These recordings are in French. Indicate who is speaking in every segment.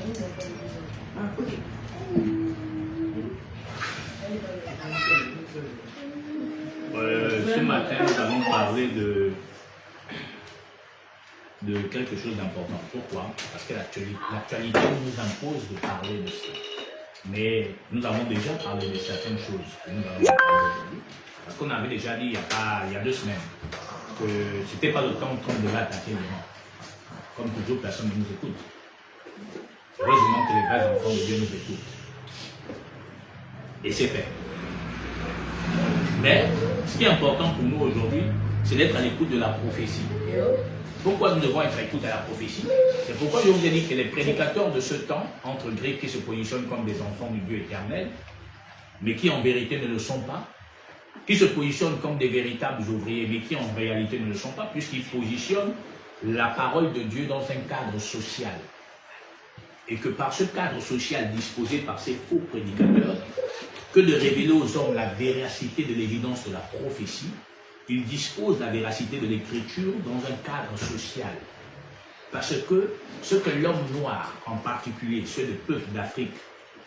Speaker 1: Ce matin, nous allons parler de quelque chose d'important. Pourquoi? Parce que l'actualité nous impose de parler de ça. Mais nous avons déjà parlé de certaines choses que nous allons parler aujourd'hui. Parce qu'on avait déjà dit il y a 2 semaines que ce n'était pas le temps qu'on devait attaquer les gens. Comme toujours, personne ne nous écoute. Heureusement que les vrais enfants de Dieu nous écoutent. Et c'est fait. Mais ce qui est important pour nous aujourd'hui, c'est d'être à l'écoute de la prophétie. Pourquoi nous devons être à l'écoute de la prophétie? C'est pourquoi je vous ai dit que les prédicateurs de ce temps, entre Grecs, qui se positionnent comme des enfants du Dieu éternel, mais qui en vérité ne le sont pas, qui se positionnent comme des véritables ouvriers, mais qui en réalité ne le sont pas, puisqu'ils positionnent la parole de Dieu dans un cadre social. Et que par ce cadre social disposé par ces faux prédicateurs, que de révéler aux hommes la véracité de l'évidence de la prophétie, ils disposent de la véracité de l'écriture dans un cadre social. Parce que ce que l'homme noir, en particulier ceux des peuples d'Afrique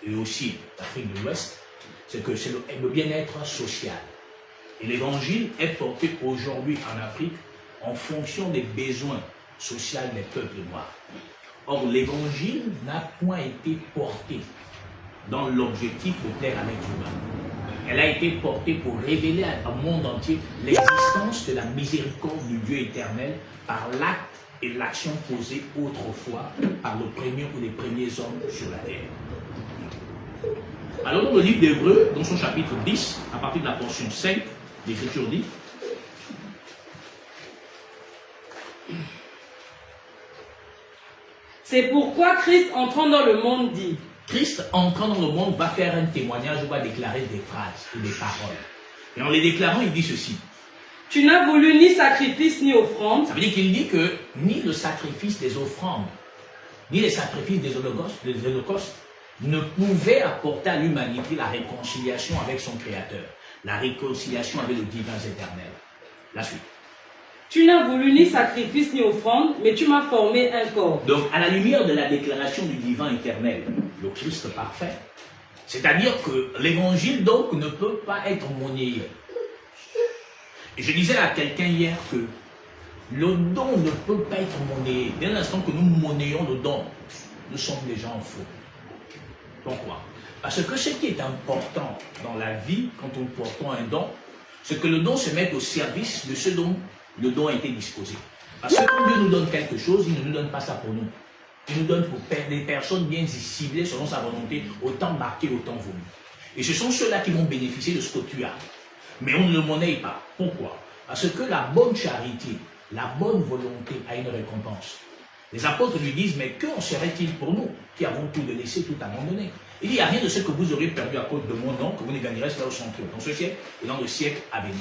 Speaker 1: et aussi d'Afrique de l'Ouest, c'est que c'est le bien-être social. Et l'évangile est porté aujourd'hui en Afrique en fonction des besoins sociaux des peuples noirs. Or, l'évangile n'a point été porté dans l'objectif de plaire à l'être humain. Elle a été portée pour révéler au monde entier l'existence de la miséricorde du Dieu éternel par l'acte et l'action posée autrefois par le premier ou les premiers hommes sur la terre. Alors dans le livre d'Hébreux, dans son chapitre 10, à partir de la portion 5, l'Écriture dit:
Speaker 2: c'est pourquoi Christ entrant dans le monde dit.
Speaker 1: Christ entrant dans le monde va faire un témoignage, va déclarer des phrases ou des paroles. Et en les déclarant, il dit ceci:
Speaker 2: tu n'as voulu ni sacrifice ni offrande.
Speaker 1: Ça veut dire qu'il dit que ni le sacrifice des offrandes, ni les sacrifices des holocaustes ne pouvaient apporter à l'humanité la réconciliation avec son Créateur, la réconciliation avec le divin éternel. La suite.
Speaker 2: Tu n'as voulu ni sacrifice ni offrande, mais tu m'as formé un corps.
Speaker 1: Donc, à la lumière de la déclaration du divin éternel, le Christ parfait, c'est-à-dire que l'évangile, donc, ne peut pas être monnayé. Et je disais à quelqu'un hier que le don ne peut pas être monnayé. Dès l'instant que nous monnayons le don, nous sommes déjà en faux. Pourquoi? Parce que ce qui est important dans la vie, quand nous portons un don, c'est que le don se mette au service de ce dont le don a été disposé. Parce que quand Dieu nous donne quelque chose, il ne nous donne pas ça pour nous. Il nous donne pour des personnes bien ciblées selon sa volonté, autant marquées, autant voulues. Et ce sont ceux-là qui vont bénéficier de ce que tu as. Mais on ne le monnaie pas. Pourquoi? Parce que la bonne charité, la bonne volonté a une récompense. Les apôtres lui disent: mais qu'en serait-il pour nous qui avons tout de laisser, tout abandonné? Il dit: il n'y a rien de ce que vous aurez perdu à cause de mon nom que vous ne gagnerez cela au centre, dans ce siècle et dans le siècle à venir.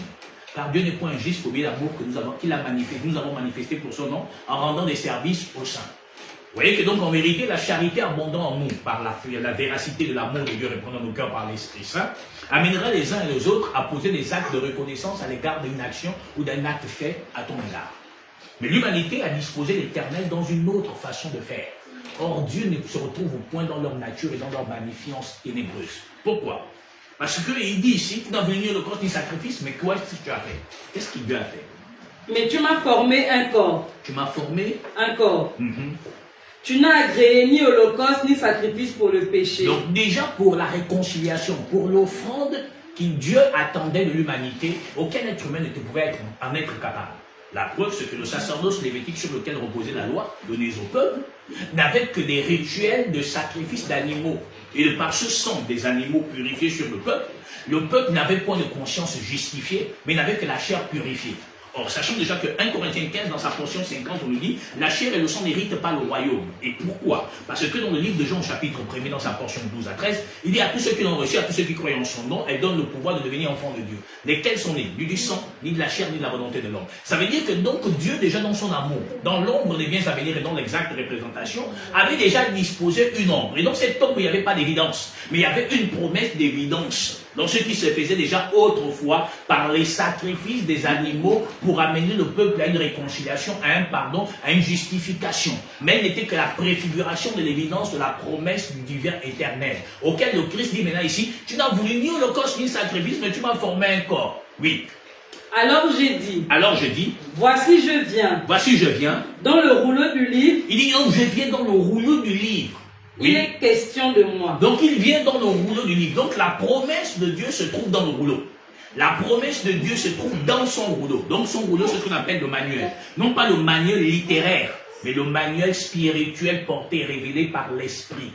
Speaker 1: Car Dieu n'est point juste pour oublier l'amour que nous avons manifesté pour son nom en rendant des services aux saints. Vous voyez que donc en vérité, la charité abondant en nous par la véracité de l'amour de Dieu répandant dans nos cœurs par l'Esprit Saint amènera les uns et les autres à poser des actes de reconnaissance à l'égard d'une action ou d'un acte fait à ton égard. Mais l'humanité a disposé l'Éternel dans une autre façon de faire. Or, Dieu ne se retrouve au point dans leur nature et dans leur magnificence ténébreuse. Pourquoi? Parce qu'il dit ici: tu n'as venu le corps ni sacrifice, mais quoi est-ce que tu as fait? Qu'est-ce qu'il Dieu a fait?
Speaker 2: Mais tu m'as formé un corps.
Speaker 1: Tu m'as formé
Speaker 2: un corps. Tu n'as agréé ni holocauste ni sacrifice pour le péché.
Speaker 1: Donc déjà pour la réconciliation, pour l'offrande que Dieu attendait de l'humanité, aucun être humain ne pouvait en être capable. La preuve, c'est que le sacerdoce lévitique sur lequel reposait la loi, donnée au peuple, n'avait que des rituels de sacrifice d'animaux. Et de par ce sang des animaux purifiés sur le peuple n'avait point de conscience justifiée, mais n'avait que la chair purifiée. Or, sachant déjà que 1 Corinthiens 15, dans sa portion 50, on nous dit: la chair et le sang n'héritent pas le royaume. Et pourquoi? Parce que dans le livre de Jean, chapitre 1er, dans sa portion 12 à 13, il dit: à tous ceux qui l'ont reçu, à tous ceux qui croient en son nom, elle donne le pouvoir de devenir enfants de Dieu. Lesquels sont nés? Ni du sang, ni de la chair, ni de la volonté de l'homme. Ça veut dire que donc Dieu, déjà dans son amour, dans l'ombre des biens à venir et dans l'exacte représentation, avait déjà disposé une ombre. Et dans cette ombre, il n'y avait pas d'évidence, mais il y avait une promesse d'évidence. Donc ce qui se faisait déjà autrefois par les sacrifices des animaux pour amener le peuple à une réconciliation, à un pardon, à une justification. Mais elle n'était que la préfiguration de l'évidence de la promesse du divin éternel, auquel le Christ dit maintenant ici, tu n'as voulu ni holocauste ni sacrifice, mais tu m'as formé un corps. Oui.
Speaker 2: Alors je dis, voici je viens, dans le rouleau du livre.
Speaker 1: Il dit, donc je viens dans le rouleau du livre. Oui.
Speaker 2: Il est question de moi.
Speaker 1: Donc il vient dans le rouleau du livre. Donc la promesse de Dieu se trouve dans le rouleau. La promesse de Dieu se trouve dans son rouleau. Donc son rouleau, c'est ce qu'on appelle le manuel. Non pas le manuel littéraire, mais le manuel spirituel porté et révélé par l'Esprit.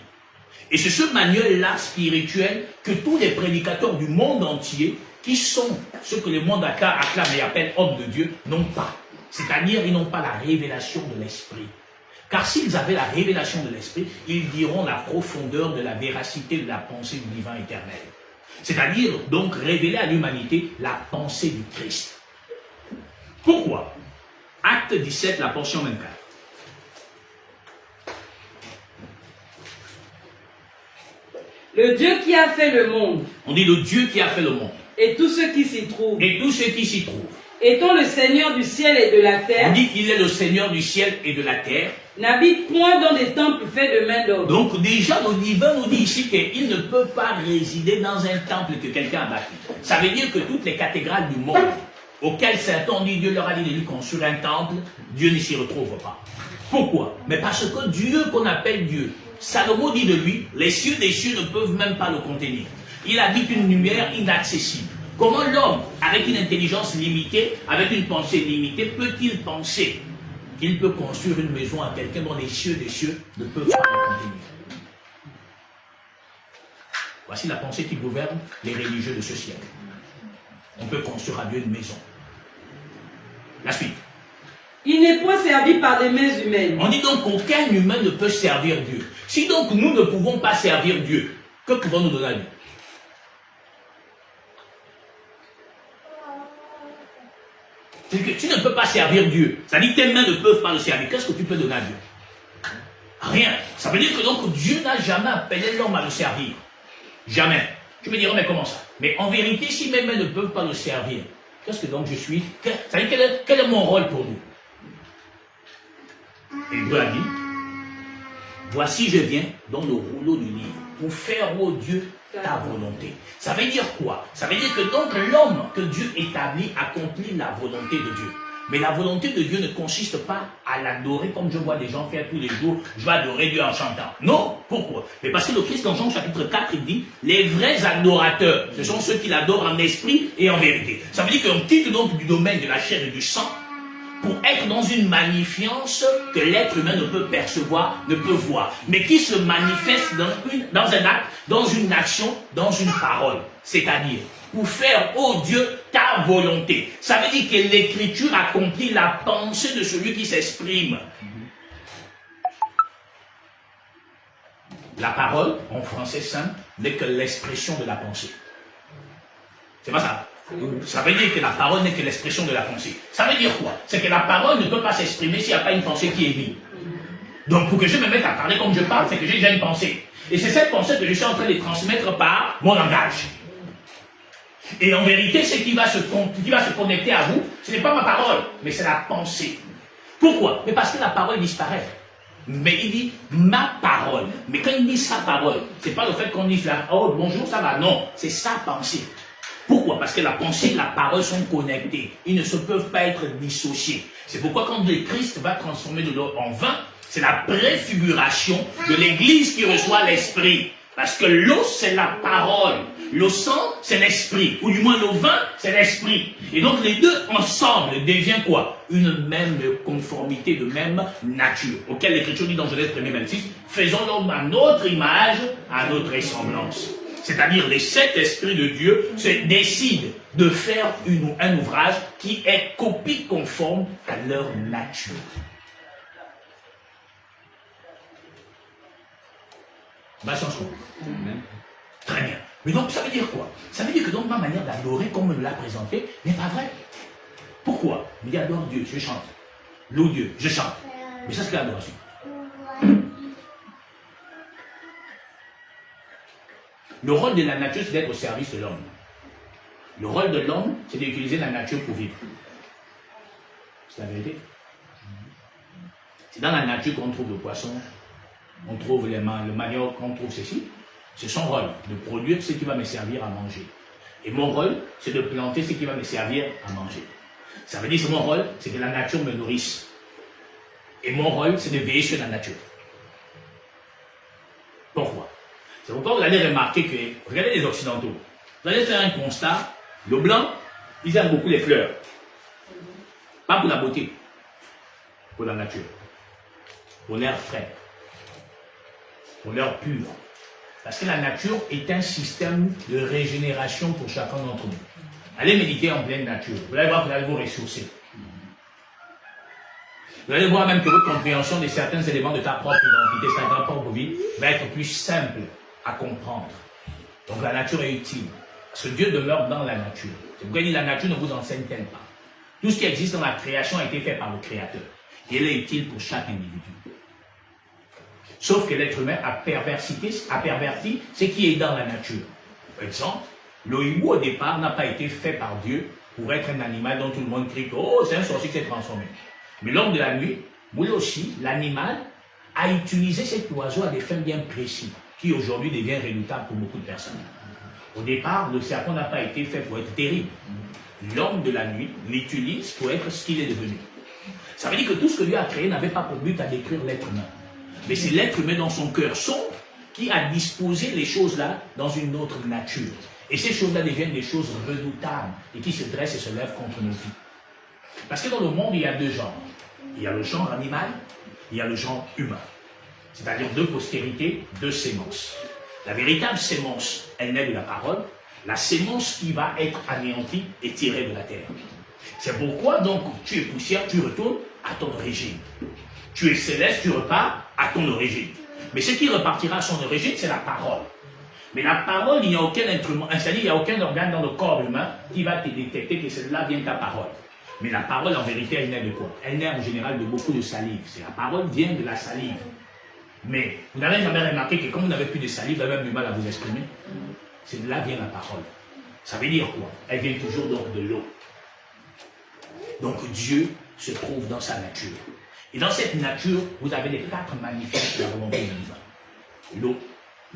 Speaker 1: Et c'est ce manuel-là spirituel que tous les prédicateurs du monde entier, qui sont ceux que le monde acclame et appelle hommes de Dieu, n'ont pas. C'est-à-dire, ils n'ont pas la révélation de l'Esprit. Car s'ils avaient la révélation de l'Esprit, ils diront la profondeur de la véracité de la pensée du divin éternel. C'est-à-dire, donc, révéler à l'humanité la pensée du Christ. Pourquoi? Acte 17, la portion 24.
Speaker 2: Le Dieu qui a fait le monde.
Speaker 1: On dit le Dieu qui a fait le monde.
Speaker 2: Et tout ce qui s'y trouve.
Speaker 1: Et tout ce qui s'y trouve.
Speaker 2: Étant le Seigneur du ciel et de la terre.
Speaker 1: On dit qu'il est le Seigneur du ciel et de la terre.
Speaker 2: N'habite point dans des temples faits de main d'homme.
Speaker 1: Donc déjà, le divin nous dit ici qu'il ne peut pas résider dans un temple que quelqu'un a bâti. Ça veut dire que toutes les cathédrales du monde, auxquelles Satan dit Dieu leur a dit de lui construire un temple, Dieu ne s'y retrouve pas. Pourquoi? Mais parce que Dieu qu'on appelle Dieu, Salomon dit de lui, les cieux des cieux ne peuvent même pas le contenir. Il habite une lumière inaccessible. Comment l'homme, avec une intelligence limitée, avec une pensée limitée, peut-il penser qu'il peut construire une maison à quelqu'un dont les cieux des cieux ne peuvent pas le contenir? Voici la pensée qui gouverne les religieux de ce siècle. On peut construire à Dieu une maison. La suite.
Speaker 2: Il n'est point servi par des mains humaines.
Speaker 1: On dit donc qu'aucun humain ne peut servir Dieu. Si donc nous ne pouvons pas servir Dieu, que pouvons-nous donner à lui? C'est que tu ne peux pas servir Dieu. Ça dit que tes mains ne peuvent pas le servir. Qu'est-ce que tu peux donner à Dieu? Rien. Ça veut dire que donc Dieu n'a jamais appelé l'homme à le servir. Jamais. Tu me diras, mais comment ça? Mais en vérité, si mes mains ne peuvent pas le servir, qu'est-ce que donc je suis? Ça veut dire quel est mon rôle pour nous? Et Dieu a dit, voici je viens dans le rouleau du livre pour faire, ô Dieu, ta volonté. Ça veut dire quoi? Ça veut dire que donc l'homme que Dieu établit accomplit la volonté de Dieu. Mais la volonté de Dieu ne consiste pas à l'adorer comme je vois des gens faire tous les jours. Je vais adorer Dieu en chantant. Non. Pourquoi? Mais parce que le Christ dans Jean chapitre 4, il dit, les vrais adorateurs, ce sont ceux qui l'adorent en esprit et en vérité. Ça veut dire qu'on quitte donc du domaine de la chair et du sang pour être dans une magnifiance que l'être humain ne peut percevoir, ne peut voir, mais qui se manifeste dans un acte, dans une action, dans une parole. C'est-à-dire, pour faire, ô Dieu, ta volonté. Ça veut dire que l'Écriture accomplit la pensée de celui qui s'exprime. La parole, en français simple, n'est que l'expression de la pensée. C'est pas ça? Ça veut dire que la parole n'est que l'expression de la pensée. Ça veut dire quoi? C'est que la parole ne peut pas s'exprimer s'il n'y a pas une pensée qui est mise. Donc pour que je me mette à parler comme je parle, c'est que j'ai déjà une pensée. Et c'est cette pensée que je suis en train de transmettre par mon langage. Et en vérité, ce qui va se connecter à vous, ce n'est pas ma parole, mais c'est la pensée. Pourquoi? Mais parce que la parole disparaît. Mais il dit ma parole. Mais quand il dit sa parole, c'est pas le fait qu'on dise là, oh bonjour, ça va. Non, c'est sa pensée. Pourquoi? Parce que la pensée et la parole sont connectés. Ils ne se peuvent pas être dissociés. C'est pourquoi quand le Christ va transformer de l'eau en vin, c'est la préfiguration de l'Église qui reçoit l'Esprit. Parce que l'eau, c'est la parole. Le sang, c'est l'Esprit. Ou du moins, le vin, c'est l'Esprit. Et donc, les deux ensemble deviennent quoi? Une même conformité, de même nature. Auquel l'Écriture dit dans Genèse 1:26, faisons l'homme à notre image, à notre ressemblance. C'est-à-dire les sept esprits de Dieu se décident de faire un ouvrage qui est copie conforme à leur nature. Très bien. Mais donc ça veut dire quoi? Ça veut dire que donc ma manière d'adorer comme on me l'a présenté n'est pas vraie. Pourquoi? Il dit adore Dieu, je chante. Loue Dieu, je chante. Mais ça c'est l'adoration. Le rôle de la nature, c'est d'être au service de l'homme. Le rôle de l'homme, c'est d'utiliser la nature pour vivre. C'est la vérité. C'est dans la nature qu'on trouve le poisson, on trouve le manioc, on trouve ceci. C'est son rôle de produire ce qui va me servir à manger. Et mon rôle, c'est de planter ce qui va me servir à manger. Ça veut dire que mon rôle, c'est que la nature me nourrisse. Et mon rôle, c'est de veiller sur la nature. Pourquoi? C'est pourquoi vous allez remarquer que, regardez les Occidentaux, vous allez faire un constat, le blanc, ils aiment beaucoup les fleurs. Pas pour la beauté, pour la nature, pour l'air frais, pour l'air pur. Parce que la nature est un système de régénération pour chacun d'entre nous. Allez méditer en pleine nature, vous allez voir que vous allez vous ressourcer. Vous allez voir même que votre compréhension de certains éléments de ta propre identité, de ta propre vie, va être plus simple à comprendre. Donc la nature est utile. Parce que Dieu demeure dans la nature. C'est pourquoi il dit la nature ne vous enseigne-t-elle pas. Tout ce qui existe dans la création a été fait par le Créateur. Et elle est utile pour chaque individu. Sauf que l'être humain a perverti ce qui est dans la nature. Par exemple, le hibou au départ n'a pas été fait par Dieu pour être un animal dont tout le monde crie que oh, c'est un sorcier qui s'est transformé. Mais l'homme de la nuit, lui aussi, l'animal, a utilisé cet oiseau à des fins bien précises, qui aujourd'hui devient redoutable pour beaucoup de personnes. Au départ, le serpent n'a pas été fait pour être terrible. L'homme de la nuit l'utilise pour être ce qu'il est devenu. Ça veut dire que tout ce que Dieu a créé n'avait pas pour but à détruire l'être humain. Mais c'est l'être humain dans son cœur sombre qui a disposé les choses-là dans une autre nature. Et ces choses-là deviennent des choses redoutables et qui se dressent et se lèvent contre nos vies. Parce que dans le monde, il y a deux genres. Il y a le genre animal, il y a le genre humain. C'est-à-dire deux postérités, deux sémences. La véritable sémence, elle naît de la parole. La sémence qui va être anéantie est tirée de la terre. C'est pourquoi donc tu es poussière, tu retournes à ton origine. Tu es céleste, tu repars à ton origine. Mais ce qui repartira à son origine, c'est la parole. Mais la parole, il n'y a aucun instrument, c'est-à-dire il n'y a aucun organe dans le corps humain qui va te détecter que celle-là vient de ta parole. Mais la parole, en vérité, elle naît de quoi? Elle naît en général de beaucoup de salive. La parole vient de la salive. Mais vous n'avez jamais remarqué que comme vous n'avez plus de salive, vous avez même du mal à vous exprimer. C'est de là vient la parole. Ça veut dire quoi? Elle vient toujours donc de l'eau. Donc Dieu se trouve dans sa nature. Et dans cette nature, vous avez les quatre manifestes de la volonté divine. L'eau,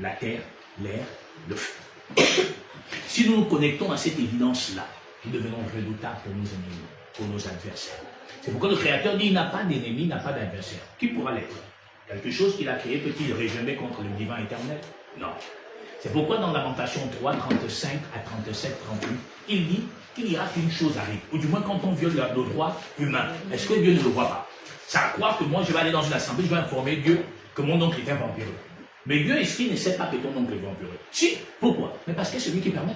Speaker 1: la terre, l'air, le feu. Si nous nous connectons à cette évidence-là, nous devenons redoutables pour nos ennemis, pour nos adversaires. C'est pourquoi le Créateur dit, il n'a pas d'ennemi, il n'a pas d'adversaire. Qui pourra l'être? Quelque chose qu'il a créé peut-il régénérer contre le divin éternel? Non. C'est pourquoi dans Lamentation 3, 35 à 37, 38, il dit qu'il ira qu'une chose arrive. Ou du moins quand on viole le droit humain. Est-ce que Dieu ne le voit pas? Ça croit que moi je vais aller dans une assemblée, je vais informer Dieu que mon oncle est un vampireux. Mais Dieu, est-ce qu'il ne sait pas que ton oncle est vampireux? Si. Pourquoi? Mais parce que c'est lui qui permet.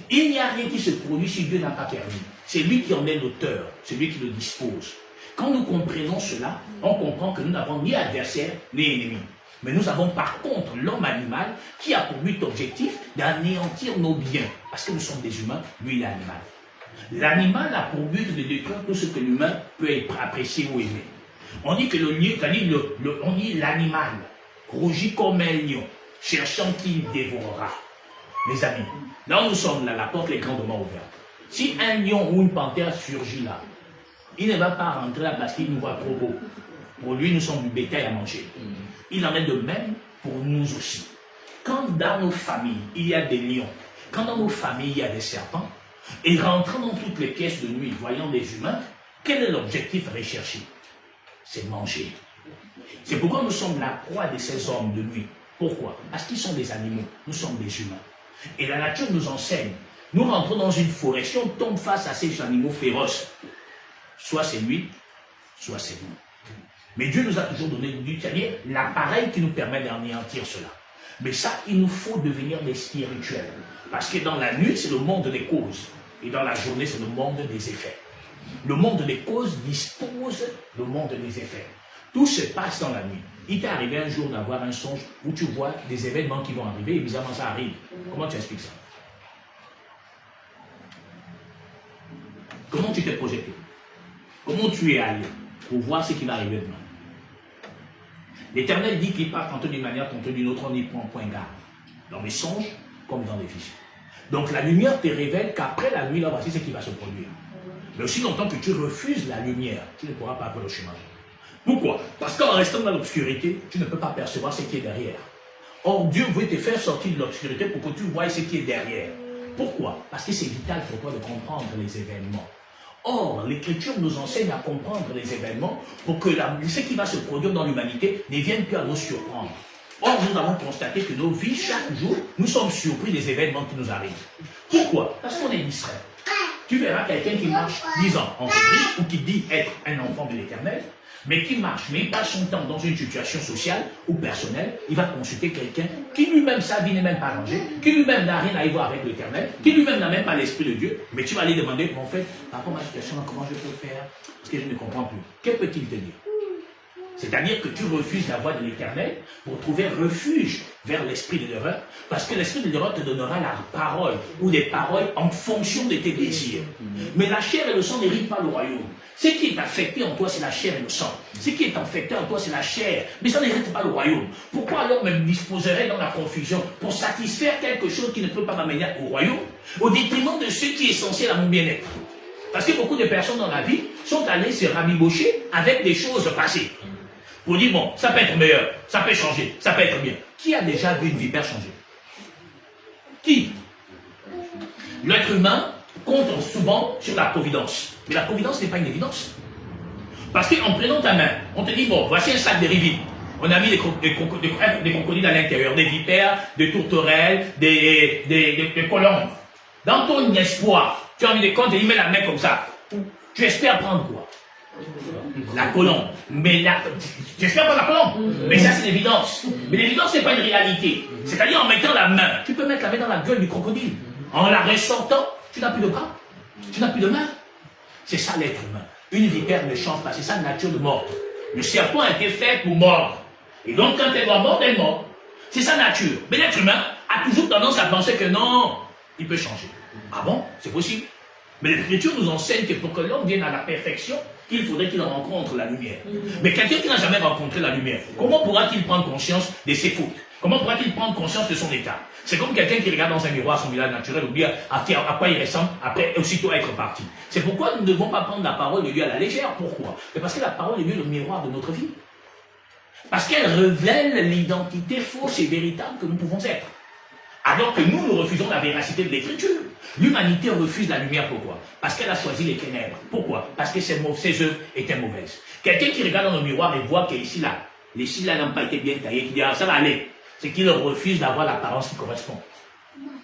Speaker 1: Il n'y a rien qui se produit si Dieu n'a pas permis. C'est lui qui en est l'auteur, c'est lui qui le dispose. Quand nous comprenons cela, on comprend que nous n'avons ni adversaire, ni ennemi. Mais nous avons par contre l'homme animal qui a pour but objectif d'anéantir nos biens. Parce que nous sommes des humains, lui il est animal. L'animal a pour but de détruire tout ce que l'humain peut apprécier ou aimer. On dit que on dit l'animal rougit comme un lion, cherchant qui il dévorera. Mes amis, là où nous sommes là, la porte est grandement ouverte. Si un lion ou une panthère surgit là, il ne va pas rentrer là parce qu'il nous voit trop beau. Pour lui, nous sommes du bétail à manger. Il en est de même pour nous aussi. Quand dans nos familles, il y a des lions, quand dans nos familles, il y a des serpents, et rentrant dans toutes les pièces de nuit, voyant des humains, quel est l'objectif recherché? C'est manger. C'est pourquoi nous sommes la proie de ces hommes de nuit. Pourquoi? Parce qu'ils sont des animaux, nous sommes des humains. Et la nature nous enseigne. Nous rentrons dans une forêt, si on tombe face à ces animaux féroces, soit c'est lui, soit c'est nous. Mais Dieu nous a toujours donné l'appareil qui nous permet d'anéantir cela. Mais ça, il nous faut devenir des spirituels. Parce que dans la nuit, c'est le monde des causes. Et dans la journée, c'est le monde des effets. Le monde des causes dispose le monde des effets. Tout se passe dans la nuit. Il t'est arrivé un jour d'avoir un songe où tu vois des événements qui vont arriver et bizarrement ça arrive. Comment tu expliques ça? Comment tu t'es projeté? Comment tu es allé pour voir ce qui va arriver demain? L'Éternel dit qu'il part tantôt d'une manière, tantôt d'une autre, on y prend point garde. dans mes songes comme dans les visions. Donc la lumière te révèle qu'après la nuit, là, voici ce qui va se produire. Mais aussi longtemps que tu refuses la lumière, tu ne pourras pas faire le chemin. Pourquoi? Parce qu'en restant dans l'obscurité, tu ne peux pas percevoir ce qui est derrière. Or, Dieu veut te faire sortir de l'obscurité pour que tu vois ce qui est derrière. Pourquoi? Parce que c'est vital pour toi de comprendre les événements. Or, l'Écriture nous enseigne à comprendre les événements pour que ce qui va se produire dans l'humanité ne vienne plus à nous surprendre. Or, nous avons constaté que nos vies, chaque jour, nous sommes surpris des événements qui nous arrivent. Pourquoi? Parce qu'on est distrait. Tu verras quelqu'un qui marche 10 ans en Christ ou qui dit être un enfant de l'Éternel, mais qui marche, mais il passe son temps dans une situation sociale ou personnelle, il va consulter quelqu'un qui lui-même, sa vie n'est même pas arrangée, qui lui-même n'a rien à y voir avec l'Éternel, qui lui-même n'a même pas l'Esprit de Dieu, mais tu vas lui demander, en fait, par rapport à ma situation, comment je peux faire? Parce que je ne comprends plus. Que peut-il te dire? C'est-à-dire que tu refuses la voie de l'Éternel pour trouver refuge vers l'esprit de l'erreur, parce que l'esprit de l'erreur te donnera la parole ou des paroles en fonction de tes désirs. Mais la chair et le sang n'héritent pas le royaume. Ce qui est affecté en toi, c'est la chair et le sang. Ce qui est affecté en toi, c'est la chair. Mais ça n'hérite pas le royaume. Pourquoi alors me disposerais dans la confusion pour satisfaire quelque chose qui ne peut pas m'amener au royaume, au détriment de ce qui est essentiel à mon bien-être? Parce que beaucoup de personnes dans la vie sont allées se rabibocher avec des choses passées. Pour dire, bon, ça peut être meilleur, ça peut changer, ça peut être bien. Qui a déjà vu une vipère changer? Qui? L'être humain compte souvent sur la providence. Mais la providence n'est pas une évidence. Parce qu'en prenant ta main, on te dit, bon, voici un sac de rivières. On a mis des crocodiles à l'intérieur, des vipères, des tourterelles, des colombes. Dans ton espoir, tu as envie de compter, il met la main comme ça. Tu espères prendre quoi? La colombe. Mais j'espère pas la colombe. Mais ça, c'est l'évidence. Mais l'évidence, c'est pas une réalité. C'est-à-dire, en mettant la main, tu peux mettre la main dans la gueule du crocodile. En la ressortant, tu n'as plus de bras. Tu n'as plus de main. C'est ça l'être humain. Une vipère ne change pas. C'est sa nature de mort. Le serpent a été fait pour mordre. Et donc, quand elle doit mordre, elle mord. C'est sa nature. Mais l'être humain a toujours tendance à penser que non, il peut changer. Ah bon? C'est possible. Mais l'Écriture nous enseigne que pour que l'homme vienne à la perfection, il faudrait qu'il rencontre la lumière. Mais quelqu'un qui n'a jamais rencontré la lumière, comment pourra-t-il prendre conscience de ses fautes? Comment pourra-t-il prendre conscience de son état? C'est comme quelqu'un qui regarde dans un miroir son visage naturel ou bien à quoi il ressemble après aussitôt être parti. C'est pourquoi nous ne devons pas prendre la parole de Dieu à la légère. Pourquoi? Parce que la parole de Dieu est le miroir de notre vie. Parce qu'elle révèle l'identité fausse et véritable que nous pouvons être. Alors que nous refusons la véracité de l'Écriture. L'humanité refuse la lumière, pourquoi? Parce qu'elle a choisi les ténèbres. Pourquoi? Parce que ses œuvres étaient mauvaises. Quelqu'un qui regarde dans le miroir et voit qu'ici, là, les cils là n'ont pas été bien taillés, qui dit, ah, ça va aller. C'est qu'il refuse d'avoir l'apparence qui correspond.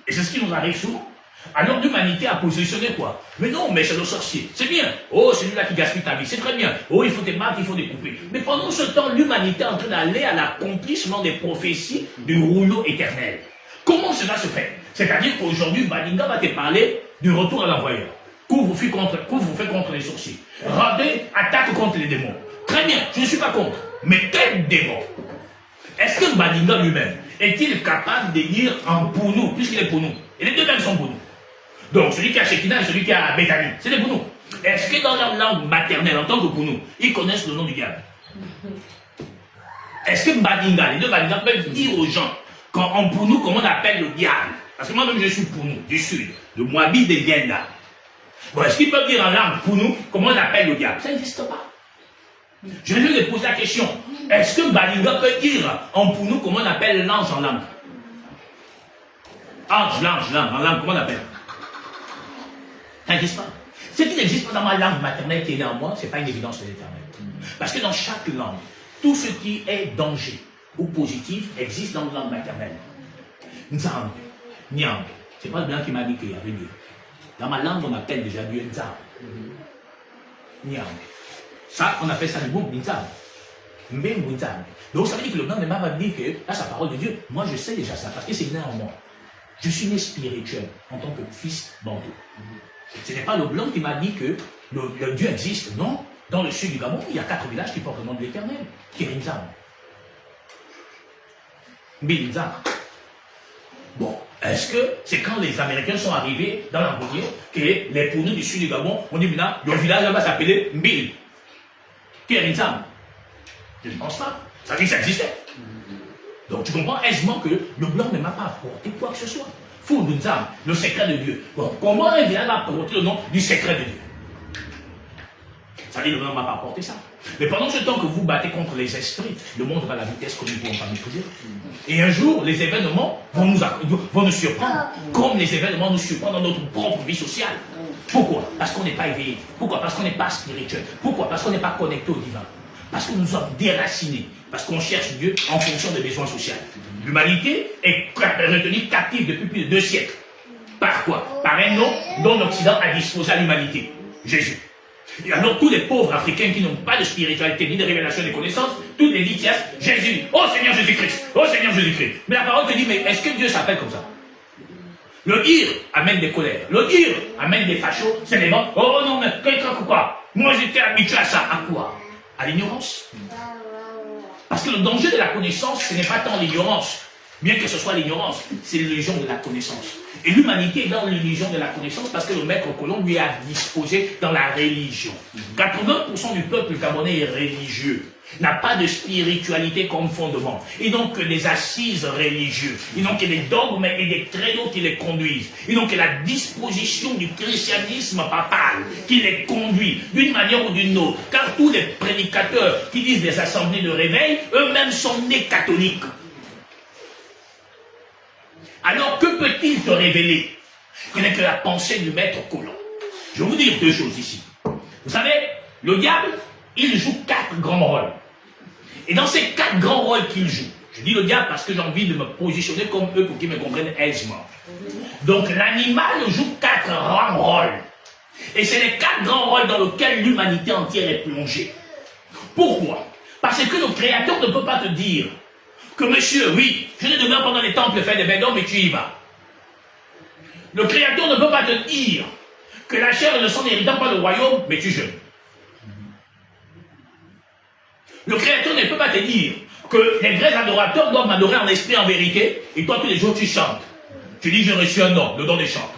Speaker 1: Et c'est ce qui nous arrive souvent. Alors l'humanité a positionné quoi? Mais non, mais c'est le sorcier. C'est bien. Oh, c'est lui-là qui gaspille ta vie. C'est très bien. Oh, il faut des marques, il faut des coupées. Mais pendant ce temps, l'humanité est en train d'aller à l'accomplissement des prophéties du rouleau éternel. Comment cela se fait? C'est-à-dire qu'aujourd'hui, Baninga va te parler du retour à l'envoyeur. Couvre-feu contre les sorciers. Rendez attaque contre les démons. Très bien, je ne suis pas contre. Mais quel démon? Est-ce que Baninga lui-même est-il capable de lire en Pounou, puisqu'il est Pounou? Et les deux mêmes sont Pounou. Donc celui qui a Shekinah et celui qui a Bethany, c'est des Pounou. Est-ce que dans leur langue maternelle, en tant que Pounou, ils connaissent le nom du diable? Est-ce que Baninga, les deux Baninga peuvent dire aux gens en Pounou, comment on appelle le diable? Parce que moi-même, je suis Pounou, du sud, de Moabi, de Dienda. Bon, est-ce qu'ils peuvent dire en langue Pounou, comment on appelle le diable? Ça n'existe pas. Je vais lui poser la question. Est-ce que Baninga peut dire en Pounou, comment on appelle l'ange en langue? Ange, l'ange, en langue, comment on appelle? Ça n'existe pas. Ce qui n'existe pas dans ma langue maternelle qui est là en moi, ce n'est pas une évidence de l'Éternel. Parce que dans chaque langue, tout ce qui est danger ou positif existe dans la langue maternelle. Nzambe, Nyang, c'est pas le blanc qui m'a dit qu'il y avait Dieu. Dans ma langue, on appelle déjà Dieu Nzambe. Nyang. Ça, on appelle ça le mot Nzambe. Mbembu Nzambe. Donc ça veut dire que le blanc ne m'a pas dit que là, c'est la parole de Dieu. Moi, je sais déjà ça, parce que c'est né en moi. Je suis né spirituel en tant que fils bantou. Ce n'est pas le blanc qui m'a dit que le Dieu existe. Non. Dans le sud du Gabon, il y a 4 villages qui portent le nom de l'Éternel. Kirinzam. Bilinzam. Bon, est-ce que c'est quand les Américains sont arrivés dans l'Ambonier que les Pounous du sud du Gabon ont dit maintenant, le village va s'appeler Mbil. Kirinzam. Je ne pense pas. Ça dit que ça existait. Donc tu comprends aisément que le blanc ne m'a pas apporté quoi que ce soit. Fou le secret de Dieu. Bon, comment un village va apporter le nom du secret de Dieu? Ça dit, le blanc ne m'a pas apporté ça. Mais pendant ce temps que vous battez contre les esprits, le monde va à la vitesse que nous ne pouvons pas maîtriser. Et un jour, les événements vont nous surprendre, comme les événements nous surprennent dans notre propre vie sociale. Pourquoi? Parce qu'on n'est pas éveillé. Pourquoi? Parce qu'on n'est pas spirituel. Pourquoi? Parce qu'on n'est pas connecté au divin. Parce que nous sommes déracinés. Parce qu'on cherche Dieu en fonction des besoins sociaux. L'humanité est retenue captive depuis plus de 2 siècles. Par quoi? Par un nom dont l'Occident a disposé à l'humanité. Jésus. Et alors tous les pauvres Africains qui n'ont pas de spiritualité, ni de révélation, ni de connaissance, tous les disent Jésus, oh Seigneur Jésus-Christ, oh Seigneur Jésus-Christ. Mais la parole te dit, mais est-ce que Dieu s'appelle comme ça? Le dire amène des colères, le dire amène des fachos, c'est des vents. Oh non, mais quoi? Moi j'étais habitué à ça. À quoi? À l'ignorance. Parce que le danger de la connaissance, ce n'est pas tant l'ignorance, bien que ce soit l'ignorance, c'est l'illusion de la connaissance. Et l'humanité est dans l'illusion de la connaissance parce que le maître colon lui a disposé dans la religion. 80% du peuple gabonais est religieux, n'a pas de spiritualité comme fondement. Ils n'ont que des assises religieuses, ils n'ont que des dogmes et des créneaux qui les conduisent. Ils n'ont que la disposition du christianisme papal qui les conduit d'une manière ou d'une autre. Car tous les prédicateurs qui disent des assemblées de réveil, eux-mêmes sont nés catholiques. Alors que peut-il te révéler? Ce n'est que la pensée du maître colon. Je vais vous dire 2 choses ici. Vous savez, le diable, il joue 4 grands rôles. Et dans ces 4 grands rôles qu'il joue, je dis le diable parce que j'ai envie de me positionner comme eux pour qu'ils me comprennent aisément. Donc l'animal joue 4 grands rôles. Et c'est les 4 grands rôles dans lesquels l'humanité entière est plongée. Pourquoi? Parce que le Créateur ne peut pas te dire que monsieur, oui, je ne demeure pas dans les temples faire des bédons, mais tu y vas. Le Créateur ne peut pas te dire que la chair et le sang n'héritant pas le royaume, mais tu jeûnes. Le Créateur ne peut pas te dire que les vrais adorateurs doivent m'adorer en esprit, en vérité, et toi tous les jours tu chantes. Tu dis j'ai reçu un don, le don des chantres.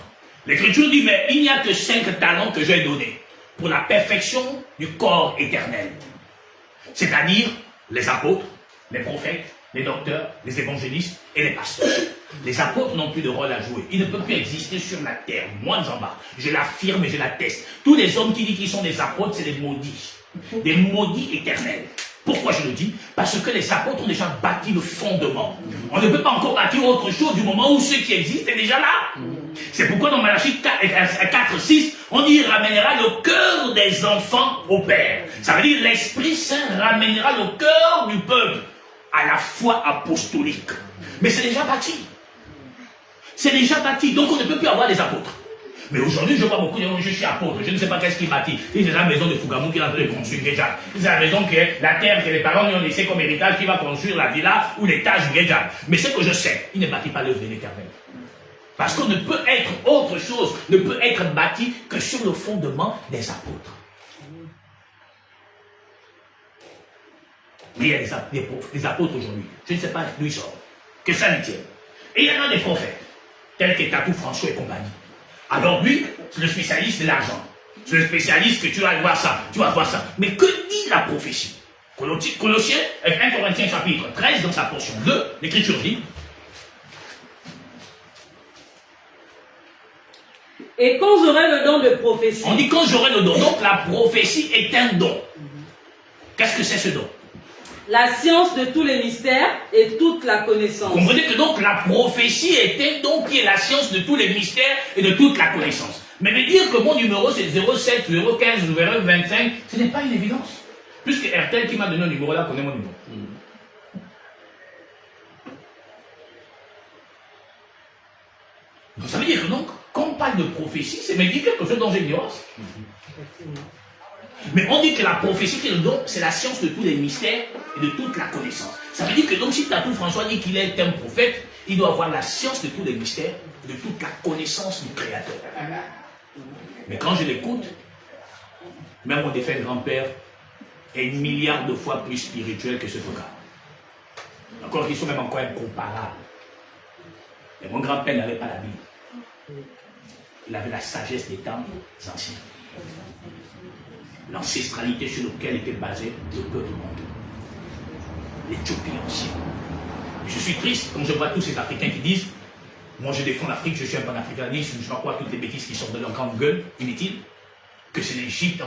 Speaker 1: L'Écriture dit mais il n'y a que 5 talents que j'ai donnés pour la perfection du corps éternel. C'est-à-dire les apôtres, les prophètes, les docteurs, les évangélistes et les pasteurs. Les apôtres n'ont plus de rôle à jouer. Ils ne peuvent plus exister sur la terre, moins en bas. Je l'affirme et je l'atteste. Tous les hommes qui disent qu'ils sont des apôtres, c'est des maudits éternels. Pourquoi je le dis? Parce que les apôtres ont déjà bâti le fondement. On ne peut pas encore bâtir autre chose du moment où ceux qui existent est déjà là. C'est pourquoi dans Malachie 4:6, on dit ramènera le cœur des enfants au Père. Ça veut dire l'Esprit Saint ramènera le cœur du peuple à la foi apostolique. Mais c'est déjà bâti. C'est déjà bâti. Donc on ne peut plus avoir des apôtres. Mais aujourd'hui, je vois beaucoup de gens, je suis apôtre, je ne sais pas qu'est-ce qui bâtit. C'est la maison de Fougamou qui est en train de construire déjà. C'est la maison qui est la terre que les parents lui ont laissée comme héritage qui va construire la villa ou l'étage déjà. Mais ce que je sais, il ne bâtit pas l'œuvre de l'Éternel. Parce qu'on ne peut être autre chose, ne peut être bâti que sur le fondement des apôtres. Mais il y a des apôtres aujourd'hui. Je ne sais pas d'où ils sortent. Que ça lui tienne. Et il y en a des prophètes, tels que Tatou François et compagnie. Alors lui, c'est le spécialiste de l'argent. C'est le spécialiste que tu vas voir ça, tu vas voir ça. Mais que dit la prophétie? Colossiens, 1 Corinthiens chapitre 13, dans sa portion 2, l'Écriture dit.
Speaker 2: Et quand j'aurai le don de prophétie.
Speaker 1: On dit quand j'aurai le don. Donc la prophétie est un don. Qu'est-ce que c'est ce don?
Speaker 2: La science de tous les mystères et toute la connaissance.
Speaker 1: Vous comprenez que donc la prophétie est un don qui est la science de tous les mystères et de toute la connaissance. Mais de dire que mon numéro c'est 07, 015, 025, ce n'est pas une évidence. Puisque RTL qui m'a donné un numéro là connaît mon numéro. Donc ça veut dire que donc, quand on parle de prophétie, c'est me dire quelque chose dont j'ai ignorance. Mais on dit que la prophétie qui est le don, c'est la science de tous les mystères et de toute la connaissance. Ça veut dire que donc si Tatou François dit qu'il est un prophète, il doit avoir la science de tous les mystères et de toute la connaissance du Créateur. Mais quand je l'écoute, même mon défunt grand-père est 1 milliard de fois plus spirituel que ce gars. Encore qu'ils sont même encore incomparables. Mais mon grand-père n'avait pas la Bible. Il avait la sagesse des temps anciens. L'ancestralité sur laquelle était basé le peuple monde. L'Éthiopie ancienne, Je suis triste quand je vois tous ces Africains qui disent moi je défends l'Afrique, je suis un panafricaniste, je ne vois pas toutes les bêtises qui sortent de leur grande gueule, inutiles, que c'est l'Égypte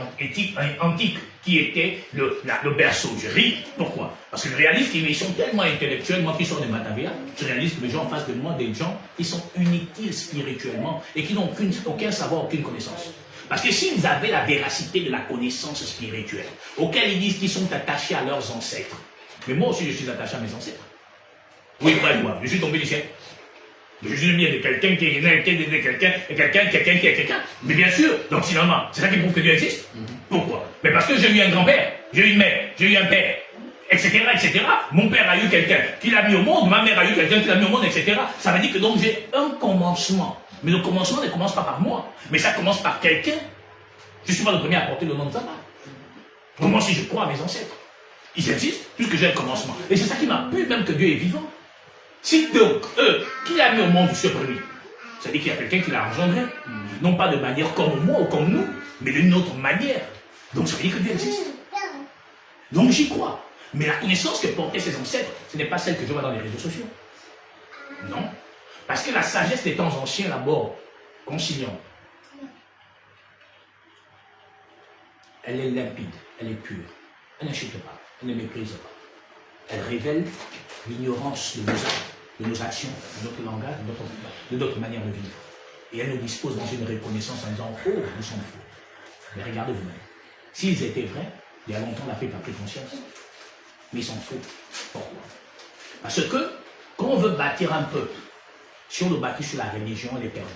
Speaker 1: antique qui était le berceau. Je ris. Pourquoi? Parce que je réalise qu'ils sont tellement intellectuels, moi qui sors de Matavia, je réalise que les gens en face de moi, des gens qui sont inutiles spirituellement et qui n'ont aucun savoir, aucune connaissance. Parce que s'ils avaient la véracité de la connaissance spirituelle, auquel ils disent qu'ils sont attachés à leurs ancêtres, mais moi aussi je suis attaché à mes ancêtres. Oui, quoi, je suis tombé du ciel. Je suis mis de quelqu'un qui est quelqu'un. Mais bien sûr, donc finalement, c'est ça qui prouve que Dieu existe. Pourquoi? Mais parce que j'ai eu un grand-père, j'ai eu une mère, j'ai eu un père, etc., etc. Mon père a eu quelqu'un qui l'a mis au monde, ma mère a eu quelqu'un qui l'a mis au monde, etc. Ça veut dire que donc j'ai un commencement. Mais le commencement ne commence pas par moi, mais ça commence par quelqu'un. Je ne suis pas le premier à porter le nom de Zama. Moi si je crois à mes ancêtres. Ils existent, puisque j'ai un commencement. Et c'est ça qui m'a plu, même que Dieu est vivant. Si donc, eux, qui l'a mis au monde ce premier, ça veut dire qu'il y a quelqu'un qui l'a engendré. Non pas de manière comme moi ou comme nous, mais d'une autre manière. Donc ça veut dire que Dieu existe. Donc j'y crois. Mais la connaissance que portaient ses ancêtres, ce n'est pas celle que je vois dans les réseaux sociaux. Non. Parce que la sagesse des temps anciens, d'abord, conciliante, elle est limpide, elle est pure. Elle n'insulte pas, elle ne méprise pas. Elle révèle l'ignorance de nos actes, de nos actions, de notre langage, de notre manière de vivre. Et elle nous dispose dans une reconnaissance en disant « Oh, nous sommes faux ». Mais regardez vous-même. S'ils étaient vrais, il y a longtemps l'Afrique a pris conscience. Mais ils sont faux. Pourquoi? Parce que quand on veut bâtir un peuple, si on le bâtit sur la religion, elle est perdue.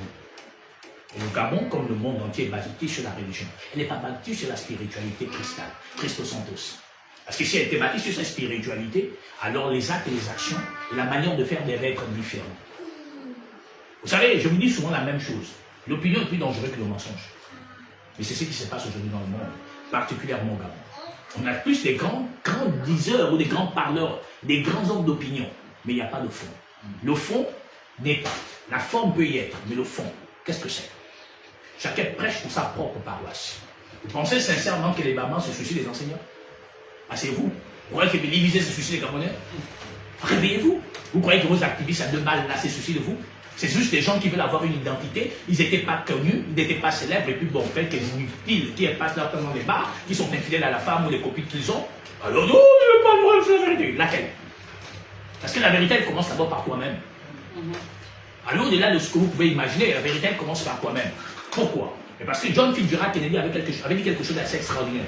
Speaker 1: Et le Gabon, comme le monde entier, est bâti sur la religion. Elle n'est pas bâtie sur la spiritualité cristal, Christos Santos. Parce que si elle était bâtie sur sa spiritualité, alors les actes et les actions et la manière de faire devaient être différents. Vous savez, je vous dis souvent la même chose. L'opinion est plus dangereuse que le mensonge. Mais c'est ce qui se passe aujourd'hui dans le monde, particulièrement au Gabon. On a plus des grands diseurs ou des grands parleurs, des grands hommes d'opinion, mais il n'y a pas de fond. Le fond n'est pas. La forme peut y être, mais le fond, qu'est-ce que c'est? Chacun prêche pour sa propre paroisse. Vous pensez sincèrement que les mamans se soucient des enseignants? Asseyez-vous. Vous croyez que les Libysés se soucient des Gabonais? Réveillez-vous. Vous croyez que vos activistes à 2 balles là se soucient de vous? C'est juste des gens qui veulent avoir une identité. Ils n'étaient pas connus, ils n'étaient pas célèbres, et puis bon, quelques inutiles qui passent leur temps dans les bars, qui sont infidèles à la femme ou les copines qu'ils ont. Alors, non, je n'ai pas le droit de faire la vérité. Laquelle? Parce que la vérité, elle commence d'abord par toi-même. Alors, au-delà de ce que vous pouvez imaginer, la vérité, elle commence par toi-même. Pourquoi? Parce que John Fitzgerald Kennedy avait dit quelque chose d'assez extraordinaire.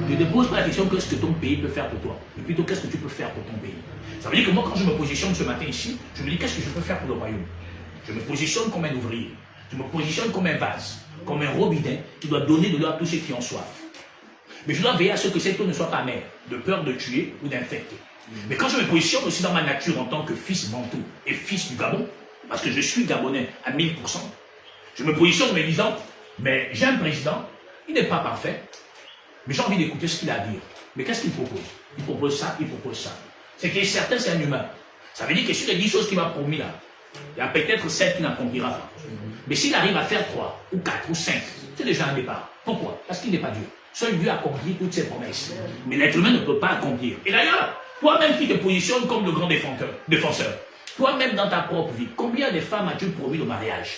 Speaker 1: Ne te pose pas la question qu'est-ce que ton pays peut faire pour toi, mais plutôt qu'est-ce que tu peux faire pour ton pays. Ça veut dire que moi, quand je me positionne ce matin ici, je me dis qu'est-ce que je peux faire pour le royaume. Je me positionne comme un ouvrier, je me positionne comme un vase, comme un robinet qui doit donner de l'eau à tous ceux qui ont soif. Mais je dois veiller à ce que cette eau ne soit pas amère, de peur de tuer ou d'infecter. Mais quand je me positionne aussi dans ma nature en tant que fils bantou et fils du Gabon, parce que je suis gabonais à 1000%, je me positionne en me disant, mais j'ai un président, il n'est pas parfait, mais j'ai envie d'écouter ce qu'il a à dire. Mais qu'est-ce qu'il propose? Il propose ça, il propose ça. C'est qu'il est certain, c'est un humain. Ça veut dire que sur les 10 choses qu'il m'a promis là, il y a peut-être 7 qui n'accomplira pas. Mais s'il arrive à faire 3, ou 4, ou 5, c'est déjà un départ. Pourquoi? Parce qu'il n'est pas Dieu. Seul Dieu accomplit toutes ses promesses. Mais l'être humain ne peut pas accomplir. Et d'ailleurs, toi-même qui te positionnes comme le grand défenseur, toi-même dans ta propre vie, combien de femmes as-tu promis le mariage?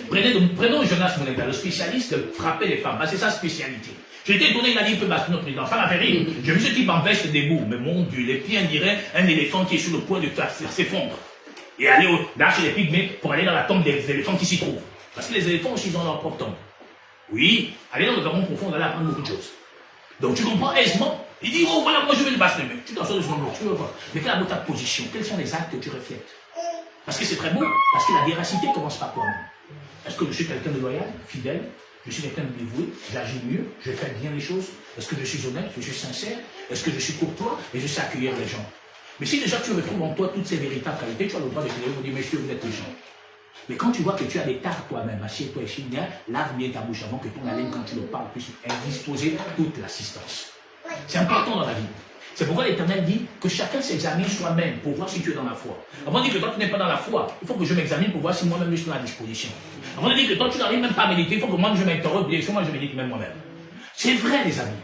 Speaker 1: Prenons Jonas Moneta, le spécialiste de frapper les femmes. C'est sa spécialité. J'étais étonné, il a dit il peut battre notre président. Ça m'a fait rire. J'ai vu ce type en veste debout. Mais mon Dieu, les pieds, on dirait un éléphant qui est sur le point de s'effondrer. Et aller chez les pygmées pour aller dans la tombe des éléphants qui s'y trouvent. Parce que les éléphants aussi, ils ont leur propre tombe. Oui, aller dans le Gabon profond, on va apprendre beaucoup de choses. Donc tu comprends aisément. Il dit, oh voilà, moi je vais le battre. Tu t'en sors de son nom, tu veux voir. Mais quelle est ta position? Quels sont les actes que tu reflètes? Parce que c'est très beau. Parce que la véracité commence par toi-même. Est-ce que je suis quelqu'un de loyal, fidèle? Je suis quelqu'un de dévoué, j'agis mieux, je fais bien les choses. Est-ce que je suis honnête, je suis sincère? Est-ce que je suis courtois et je sais accueillir les gens? Mais si déjà tu retrouves en toi toutes ces véritables qualités, tu as le droit de crier pour dire, monsieur, vous êtes les gens. Mais quand tu vois que tu as des tares toi-même, assieds-toi et chine, lave bien ta bouche avant que ton haleine, quand tu le parles, puisse indisposer toute l'assistance. C'est important dans la vie. C'est pourquoi l'Éternel dit que chacun s'examine soi-même pour voir si tu es dans la foi. Avant de dire que toi tu n'es pas dans la foi, il faut que je m'examine pour voir si moi-même je suis dans la disposition. Avant de dire que toi tu n'arrives même pas à méditer, il faut que moi je m'interroge, bien sûr moi je médite même moi-même. C'est vrai les amis.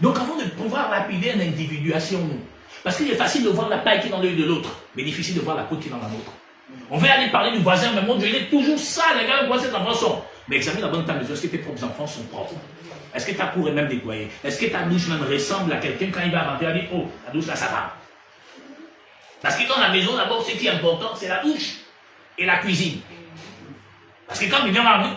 Speaker 1: Donc avant de pouvoir lapider un individu, asseyons-nous. Parce qu'il est facile de voir la paille qui est dans l'œil de l'autre, mais difficile de voir la poudre qui est dans la nôtre. On veut aller parler du voisin, mais mon Dieu, il est toujours sale, regarde quoi ses enfants sont. Mais examine la bonne ta mesure, est-ce que tes propres enfants sont propres? Est-ce que ta cour est même nettoyée? Est-ce que ta douche même ressemble à quelqu'un quand il va rentrer, il va dire, oh, la douche là, ça va. Parce que dans la maison, d'abord, ce qui est important, c'est la douche et la cuisine. Parce que quand il vient dans la maison,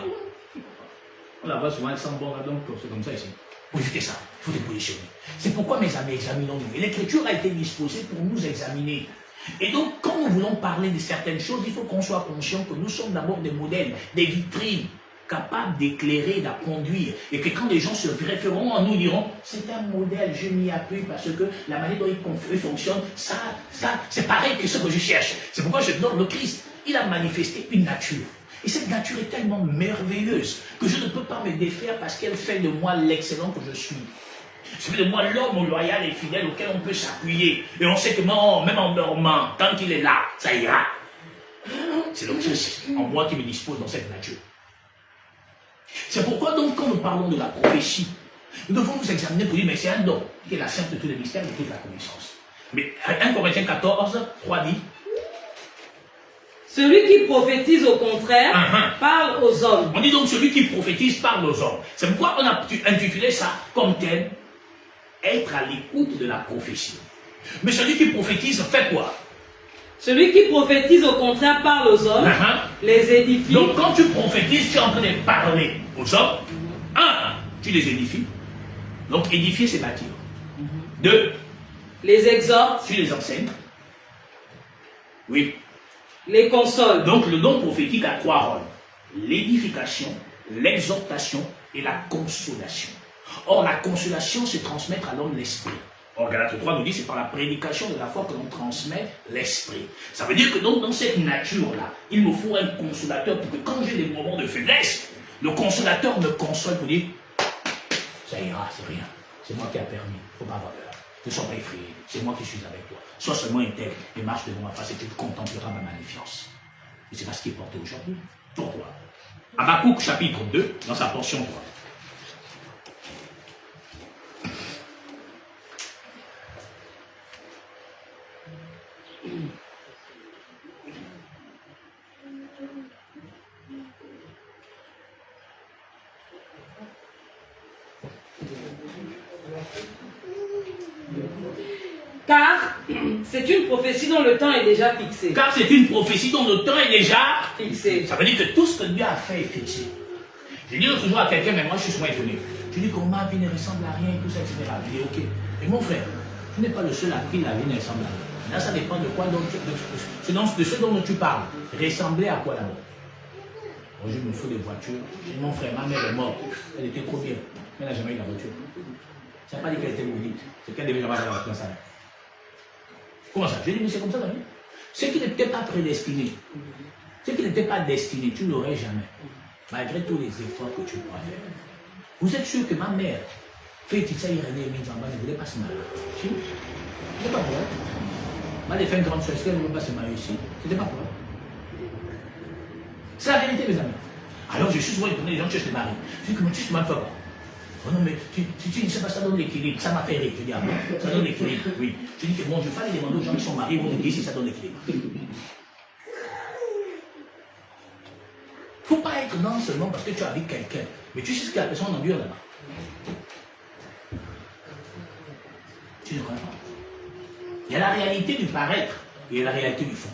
Speaker 1: on la voit souvent, elle sent bon là, donc c'est comme ça ici. Pour éviter ça, il faut te positionner. C'est pourquoi, mes amis, examinons-nous. Et l'écriture a été disposée pour nous examiner. Et donc, quand nous voulons parler de certaines choses, il faut qu'on soit conscient que nous sommes d'abord des modèles, des vitrines, capables d'éclairer, d'acconduire. Et que quand les gens se référeront à nous, diront, c'est un modèle, je m'y appuie parce que la manière dont il fonctionne, ça, c'est pareil que ce que je cherche. C'est pourquoi je donne le Christ. Il a manifesté une nature. Et cette nature est tellement merveilleuse que je ne peux pas me défaire parce qu'elle fait de moi l'excellent que je suis. C'est de moi l'homme loyal et fidèle auquel on peut s'appuyer. Et on sait que non, même en dormant, tant qu'il est là, ça ira. C'est le Christ en moi qui me dispose dans cette nature. C'est pourquoi donc quand nous parlons de la prophétie, nous devons nous examiner pour dire, mais c'est un don qui est la science de tous les mystères et de toute la connaissance. Mais 1 Corinthiens 14, 3 dit,
Speaker 2: celui qui prophétise au contraire parle aux hommes.
Speaker 1: On dit donc celui qui prophétise parle aux hommes. C'est pourquoi on a intitulé ça comme tel, être à l'écoute de la prophétie. Mais celui qui prophétise fait quoi?
Speaker 2: Celui qui prophétise au contraire parle aux hommes, les édifie.
Speaker 1: Donc quand tu prophétises, tu es en train de parler aux hommes. Tu les édifies. Donc édifier, c'est bâtir. 2,
Speaker 2: les exhortes.
Speaker 1: Tu les enseignes. Oui.
Speaker 2: Les consoles.
Speaker 1: Donc le don prophétique a 3 rôles. L'édification, l'exhortation et la consolation. Or la consolation, c'est transmettre à l'homme l'esprit. Or Galates 3 nous dit, c'est par la prédication de la foi que l'on transmet l'esprit. Ça veut dire que donc dans cette nature-là, il me faut un consolateur pour que quand j'ai des moments de faiblesse, le consolateur me console pour dire, ça ira, c'est rien. C'est moi qui a permis, il ne faut pas avoir peur. Ne sois pas effrayé, c'est moi qui suis avec toi. Sois seulement intègre et marche devant ma face et tu contempleras ma magnifience. Et c'est pas ce qui est porté aujourd'hui. Pour toi. Habakkuk chapitre 2, dans sa portion 3.
Speaker 2: Car c'est une prophétie dont le temps est déjà fixé.
Speaker 1: Car c'est une prophétie dont le temps est déjà
Speaker 2: fixé.
Speaker 1: Ça veut dire que tout ce que Dieu a fait est fixé. Je dis l'autre jour à quelqu'un, mais moi je suis souvent étonné. Je dis que ma vie ne ressemble à rien et tout ça, etc. Je dis ok. Et mon frère, tu n'es pas le seul à qui la vie ne ressemble à rien. Là, ça dépend de quoi, de ce dont tu parles. Ressembler à quoi d'abord? Moi, je me fous des voitures. Et mon frère, ma mère est morte. Elle était trop bien. Elle n'a jamais eu la voiture. Ça n'a pas dit qu'elle était maudite. C'est qu'elle devait jamais avoir la place à elle. Comment ça? Je dis, mais c'est comme ça, David. Ce qui n'était pas prédestiné, ce qui n'était pas destiné, tu ne l'aurais jamais. Malgré tous les efforts que tu pourras faire. Vous êtes sûr que ma mère, Fétissa Irénée et Minzamba ne voulait pas se marier? Si? C'était pas pour elle. Elle a fait une grande chose, elle ne voulait pas se marier ici. C'était pas pour elle. C'est la vérité, mes amis. Alors je suis souvent étonné, les gens cherchent des maris. Je dis, comment tu te maries pas? Oh non, mais tu ne sais pas, ça donne l'équilibre. Ça m'a fait rire. Je dis, ah bon, ça donne l'équilibre. Oui. Je dis que bon, je vais aller demander aux gens qui sont mariés, ils vont me dire si ça donne l'équilibre. Il ne faut pas être non seulement parce que tu as avec quelqu'un, mais tu sais ce que la personne endure là-bas. Tu ne connais pas. Il y a la réalité du paraître et il y a la réalité du fond.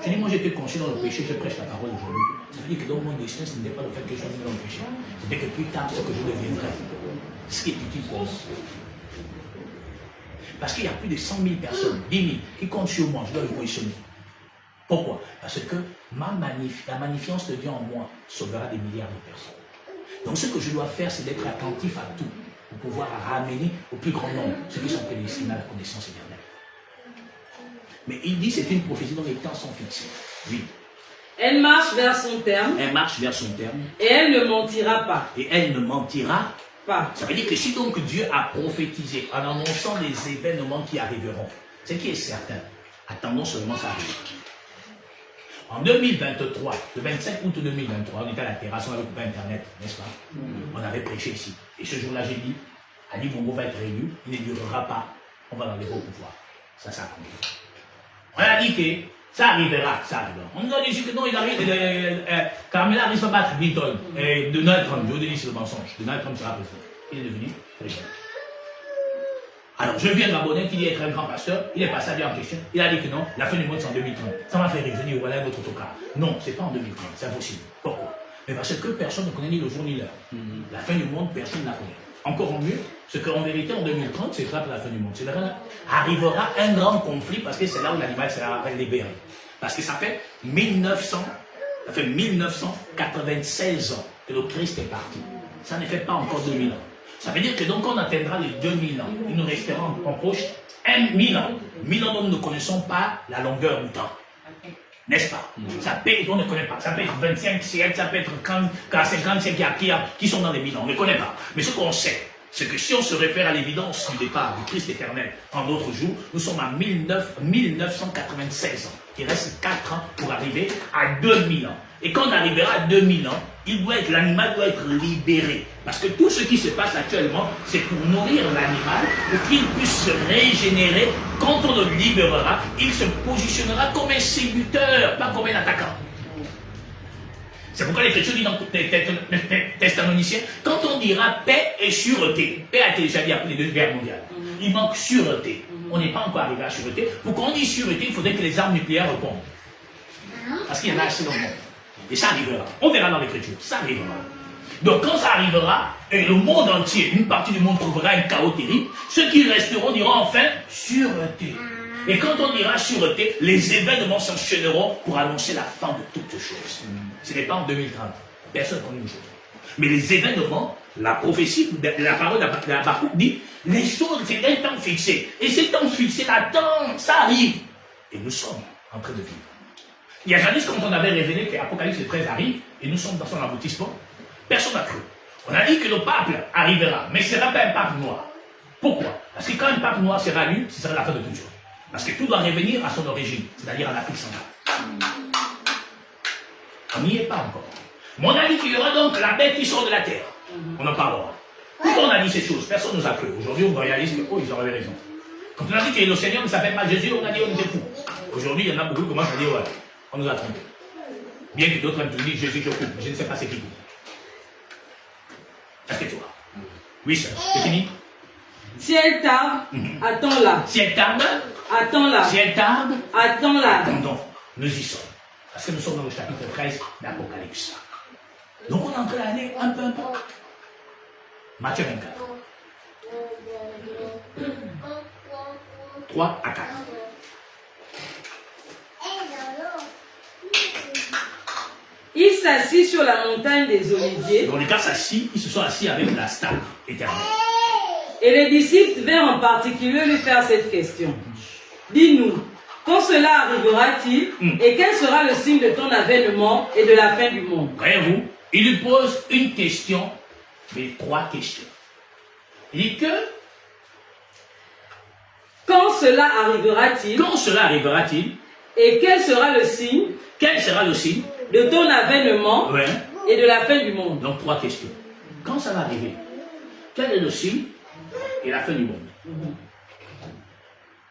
Speaker 1: Je dis, moi j'étais conscient dans le péché, je prêche la parole aujourd'hui. Ça veut dire que dans mon destin, ce n'était pas le fait que je sois dans le péché. C'était que plus tard, ce que je deviendrai. Ce qui est utile pour moi. Parce qu'il y a plus de 100 000 personnes, 10 000, qui comptent sur moi, je dois le positionner. Pourquoi? Parce que la magnifience de Dieu en moi sauvera des milliards de personnes. Donc ce que je dois faire, c'est d'être attentif à tout, pour pouvoir ramener au plus grand nombre ceux qui sont prédestinés à la connaissance éternelle. Mais il dit que c'est une prophétie dont les temps sont fixés. Oui.
Speaker 2: Elle marche vers son terme.
Speaker 1: Elle marche vers son terme.
Speaker 2: Et elle ne mentira pas.
Speaker 1: Et elle ne mentira
Speaker 2: pas.
Speaker 1: Ça veut dire que si donc Dieu a prophétisé en annonçant les événements qui arriveront, ce qui est certain, attendons seulement ça arrive. En 2023, le 25 août 2023, on était à la terrasse, on avait coupé Internet, n'est-ce pas? On avait prêché ici. Et ce jour-là, j'ai dit, Ali Bongo va être réélu, il ne durera pas, on va l'enlever au pouvoir. Ça compte. On a dit que ça arrivera, ça arrivera. On nous a dit que non, il arrive, Carmela risque de battre Clinton, Donald Trump, je vous dis c'est le mensonge, Donald Trump sera président. Il est devenu président. Alors, je viens de m'abonner, qui dit être un grand pasteur, il est passé à dire en question, il a dit que non, la fin du monde c'est en 2030. Ça m'a fait rire, je dis voilà un autre autocar. Non, c'est pas en 2030, c'est impossible. Pourquoi? Mais parce que personne ne connaît ni le jour ni l'heure. La fin du monde, personne ne la connaît. Encore mieux, ce qu'en vérité en 2030, c'est pas la fin du monde. C'est là arrivera un grand conflit parce que c'est là où l'animal sera libéré. Parce que ça fait 1996 ans que le Christ est parti. Ça ne fait pas encore 2000 ans. Ça veut dire que donc on atteindra les 2000 ans. Il nous restera en poche 1000 ans. 1000 ans dont nous ne connaissons pas la longueur du temps. N'est-ce pas? Ça peut être, on ne connaît pas. Ça peut être 25 siècles, ça peut être 50 siècles qui sont dans les 1000 ans. On ne connaît pas. Mais ce qu'on sait, c'est que si on se réfère à l'évidence du départ du Christ éternel en d'autres jours, nous sommes à 1996 ans. Il reste 4 ans pour arriver à 2000 ans. Et quand on arrivera à 2000 ans, l'animal doit être libéré. Parce que tout ce qui se passe actuellement, c'est pour nourrir l'animal, pour qu'il puisse se régénérer. Quand on le libérera, il se positionnera comme un séducteur, pas comme un attaquant. C'est pourquoi l'Écriture dit dans le Thessaloniciens, quand on dira paix et sûreté, paix a été déjà dit après les 2 guerres mondiales, il manque sûreté. On n'est pas encore arrivé à sûreté. Pour qu'on dise sûreté, il faudrait que les armes nucléaires répondent. Parce qu'il y en a assez dans le monde. Et ça arrivera. On verra dans l'Écriture. Ça arrivera. Donc quand ça arrivera, et le monde entier, une partie du monde trouvera un chaos terrible, ceux qui resteront diront enfin sûreté. Et quand on dira sûreté, les événements s'enchaîneront pour annoncer la fin de toutes choses. Ce n'est pas en 2030. Personne ne connaît une chose. Mais les événements, la prophétie, la parole d'Habakkuk dit, les choses, c'est un temps fixé. Et ce temps fixé, l'attend, ça arrive. Et nous sommes en train de vivre. Il y a jadis, quand on avait révélé que l'Apocalypse 13 arrive, et nous sommes dans son aboutissement, personne n'a cru. On a dit que le pape arrivera, mais ce ne sera pas un pape noir. Pourquoi? Parce que quand un pape noir sera lu, ce sera la fin de toute chose. Parce que tout doit revenir à son origine, c'est-à-dire à l'Afrique centrale. On n'y est pas encore. Mais on a dit qu'il y aura donc la bête qui sort de la terre. On en parlera. Quand on a dit ces choses, personne ne nous a cru. Aujourd'hui, on réalise que, ils avaient raison. Quand on a dit que le Seigneur ne s'appelle pas Jésus, on a dit on était fous. Aujourd'hui, il y en a beaucoup qui commencent à dire, ouais, on nous a trompés. Bien que d'autres me disent Jésus, je coupe. Je ne sais pas ce qui coupe. Est-ce que tu vois? Oui, sœur. C'est fini?
Speaker 2: Si elle tarde, attends-la.
Speaker 1: Si elle tarde,
Speaker 2: attends-la.
Speaker 1: Si elle tarde,
Speaker 2: attends-la.
Speaker 1: Attendons, nous y sommes. Parce que nous sommes dans le chapitre 13 d'Apocalypse. Donc on est en train d'aller un peu. Matthieu 24. 3 à 4.
Speaker 2: Il s'assit sur la montagne des Oliviers.
Speaker 1: Dans les cas s'assit, ils se sont assis avec la star éternelle.
Speaker 2: Et les disciples vinrent en particulier lui faire cette question. Dis-nous, quand cela arrivera-t-il et quel sera le signe de ton avènement et de la fin du monde?
Speaker 1: Voyez-vous, il lui pose une question, mais 3 questions. Il dit que
Speaker 2: quand cela arrivera-t-il?
Speaker 1: Quand cela arrivera-t-il?
Speaker 2: Et quel sera le signe?
Speaker 1: Quel sera le signe?
Speaker 2: De ton avènement et de la fin du monde.
Speaker 1: Donc 3 questions. Quand ça va arriver? Quel est le signe et la fin du monde?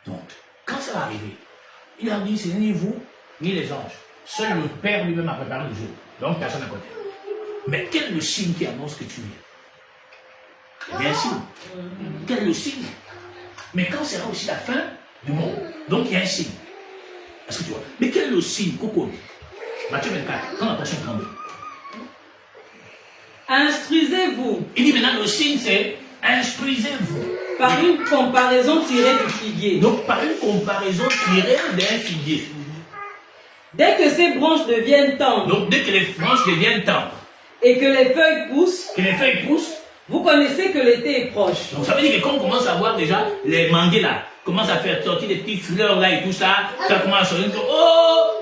Speaker 1: Donc, quand ça va arriver, il leur dit, c'est ni vous, ni les anges. Seul le Père lui-même a préparé le jour. Donc personne ne connaît. Mais quel est le signe qui annonce que tu viens? Il y a un signe. Quel est le signe? Mais quand sera aussi la fin du monde? Donc il y a un signe. Est-ce que tu vois? Mais quel est le signe? Coco. Matthieu 24, quand attention 32.
Speaker 2: Instruisez-vous.
Speaker 1: Il dit maintenant le signe c'est instruisez-vous.
Speaker 2: Par une comparaison tirée du figuier.
Speaker 1: Donc par une comparaison tirée d'un figuier.
Speaker 2: Dès que ces branches deviennent tendres.
Speaker 1: Donc dès que les branches deviennent tendres.
Speaker 2: Et que les feuilles poussent.
Speaker 1: Que les feuilles poussent.
Speaker 2: Vous connaissez que l'été est proche.
Speaker 1: Donc ça veut dire que quand on commence à voir déjà les manguiers là, commence à faire sortir des petites fleurs là et tout ça, ça commence à sortir. Oh!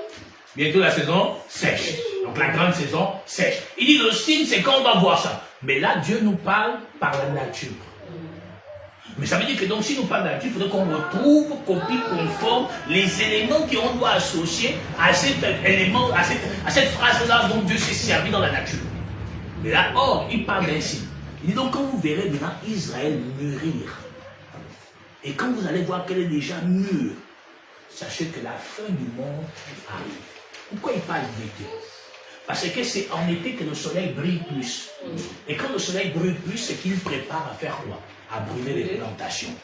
Speaker 1: Bientôt la saison sèche. Donc la grande saison sèche. Il dit le signe c'est quand on va voir ça. Mais là Dieu nous parle par la nature. Mais ça veut dire que donc si nous parlons de la nature, il faudrait qu'on retrouve, copie conforme les éléments qu'on doit associer à cet élément, à cette phrase-là dont Dieu s'est servi dans la nature. Mais là, or, il parle d'un signe. Il dit donc, quand vous verrez maintenant Israël mûrir, et quand vous allez voir qu'elle est déjà mûre, sachez que la fin du monde arrive. Pourquoi il parle d'été? Parce que c'est en été que le soleil brille plus. Et quand le soleil brille plus, c'est qu'il prépare à faire quoi? À brûler les plantations.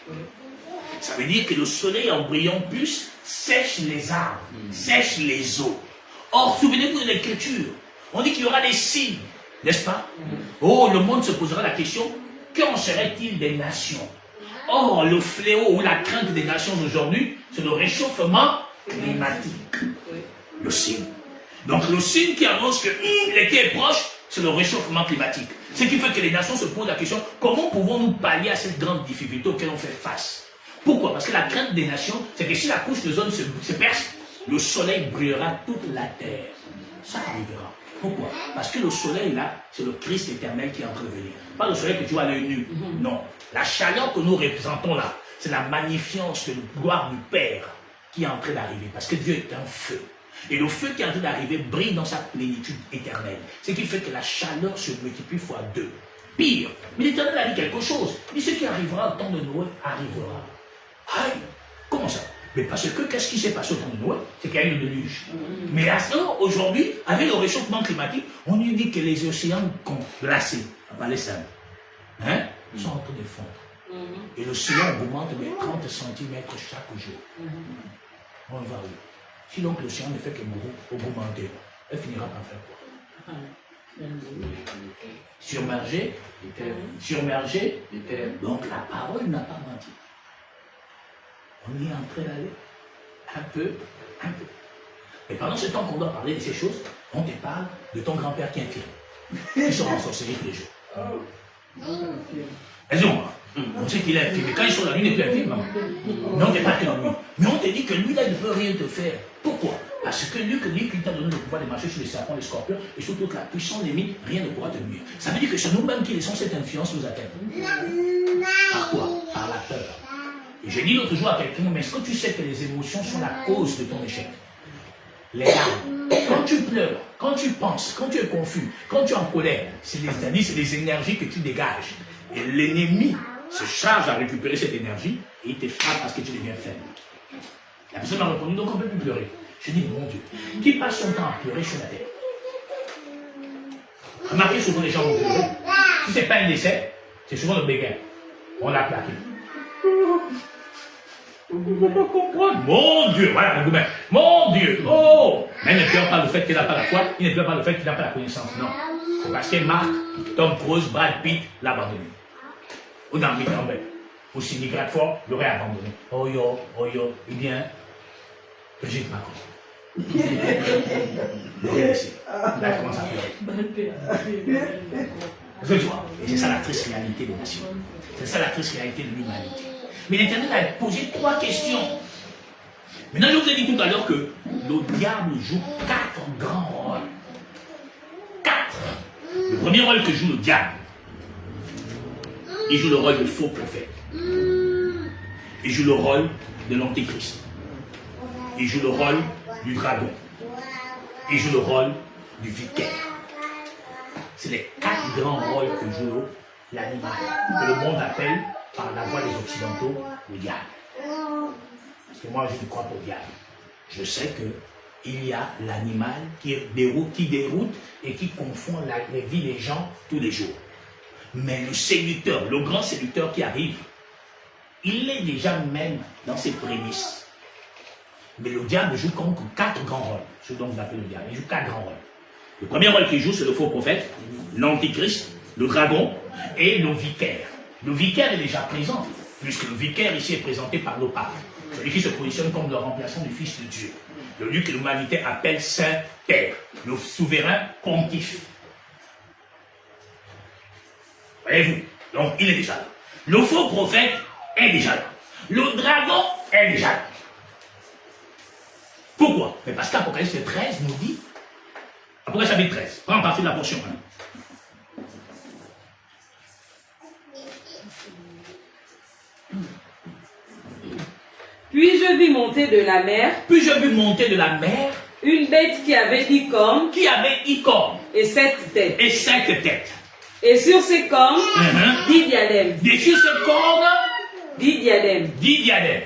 Speaker 1: Ça veut dire que le soleil en brillant plus sèche les arbres, sèche les eaux. Or, souvenez-vous de l'écriture. On dit qu'il y aura des signes, n'est-ce pas? Oh, le monde se posera la question, qu'en serait-il des nations? Or, le fléau ou la crainte des nations aujourd'hui, c'est le réchauffement climatique. Le signe. Donc, le signe qui annonce que l'été est proche, c'est le réchauffement climatique. Ce qui fait que les nations se posent la question, comment pouvons-nous pallier à cette grande difficulté auquel on fait face? Pourquoi? Parce que la crainte des nations, c'est que si la couche de zone se perce, le soleil brûlera toute la terre. Ça arrivera. Pourquoi? Parce que le soleil, là, c'est le Christ éternel qui est en train de venir. Pas le soleil que tu vois à l'œil nu. Non. La chaleur que nous représentons là, c'est la magnificence de la gloire du Père qui est en train d'arriver. Parce que Dieu est un feu. Et le feu qui est en train d'arriver brille dans sa plénitude éternelle. Ce qui fait que la chaleur se multiplie fois 2. Pire, mais l'Éternel a dit quelque chose. Il dit ce qui arrivera au temps de Noé arrivera. Aïe, comment ça? Mais parce que qu'est-ce qui s'est passé au temps de Noé? C'est qu'il y a eu le déluge. Mais aujourd'hui, avec le réchauffement climatique, on nous dit que les océans glacés, à Palestine, sont en train de fondre. Et l'océan augmente de 30 cm chaque jour. On va où? Si donc l'océan ne fait que augmenter, elle finira par faire quoi? Surmerger. Surmerger. Donc la parole n'a pas menti. On y est en train d'aller. Un peu. Et pendant ce temps qu'on doit parler de ces choses, on te parle de ton grand-père qui est infirme. Qui sera en sorcellerie tous les jours. Excusez-moi. On sait qu'il est infirme. Mais quand il sort la nuit, il n'est plus infirme. Non, on ne pas que la nuit. Mais on te dit que lui, là, il ne peut rien te faire. Pourquoi? Parce que lui qui t'a donné le pouvoir de marcher sur les serpents, les scorpions, et sur toute la puissance ennemie, rien ne pourra te nuire. Ça veut dire que c'est nous-mêmes qui laissons cette influence nous atteindre. Par quoi? Par la peur. Et j'ai dit l'autre jour à quelqu'un, mais est-ce que tu sais que les émotions sont la cause de ton échec? Les larmes. Quand tu pleures, quand tu penses, quand tu es confus, quand tu es en colère, c'est des énergies que tu dégages. Et l'ennemi se charge à récupérer cette énergie et il te frappe parce que tu deviens faible. La personne m'a répondu, donc on ne peut plus pleurer. Je dis, mon Dieu, qui passe son temps à pleurer sur la terre? Remarquez souvent les gens vont pleurer. Si ce n'est pas un décès, c'est souvent le béguin. On l'a plaqué. Vous ne pouvez pas comprendre. Mon Dieu, voilà le gourmet. Mon Dieu, oh! Mais il ne pleure pas le fait qu'il n'a pas la foi, il ne pleure pas le fait qu'il n'a pas la connaissance. Non. C'est parce que Marc, Tom Cruise, Brad Pitt l'a abandonné. Ou dans le Campbell. Ou Sidney Bradford l'aurait abandonné. Oh yo, eh bien, Brigitte Macron. L'aurait laissé. Là, il commence à pleurer. Et c'est ça la triste réalité des nations. C'est ça la triste réalité de l'humanité. Mais l'Éternel a posé 3 questions. Maintenant, je vous ai dit tout à l'heure que le diable joue 4 grands rôles. 4. Le premier rôle que joue le diable, il joue le rôle de faux prophète. Il joue le rôle de l'antéchrist. Il joue le rôle du dragon. Il joue le rôle du vicaire. C'est les 4 grands rôles que joue l'animal, que le monde appelle par la voix des Occidentaux le diable. Parce que moi, je ne crois pas au diable. Je sais qu'il y a l'animal qui déroute et qui confond les vies des gens tous les jours. Mais le séducteur, le grand séducteur qui arrive, il est déjà même dans ses prémices. Mais le diable joue comme 4 grands rôles, ce dont vous appelez le diable. Il joue 4 grands rôles. Le premier rôle qu'il joue, c'est le faux prophète, l'antichrist, le dragon et le vicaire. Le vicaire est déjà présent, puisque le vicaire ici est présenté par le pape, celui qui se positionne comme le remplaçant du Fils de Dieu, celui que l'humanité appelle Saint-Père, le souverain pontife. Voyez-vous? Donc, il est déjà là. Le faux prophète est déjà là. Le dragon est déjà là. Pourquoi? Mais parce qu'Apocalypse 13 nous dit, Apocalypse chapitre 13, prends partie de la portion 1.
Speaker 2: Puis je vis monter de la mer.
Speaker 1: Puis je vis monter de la mer.
Speaker 2: Une bête qui avait 10 cornes.
Speaker 1: Qui avait 10 cornes.
Speaker 2: Et 7 têtes.
Speaker 1: Et 5 têtes.
Speaker 2: Et sur ses cornes, 10 diadèmes.
Speaker 1: Et sur ses cornes,
Speaker 2: 10 diadèmes.
Speaker 1: 10 diadèmes.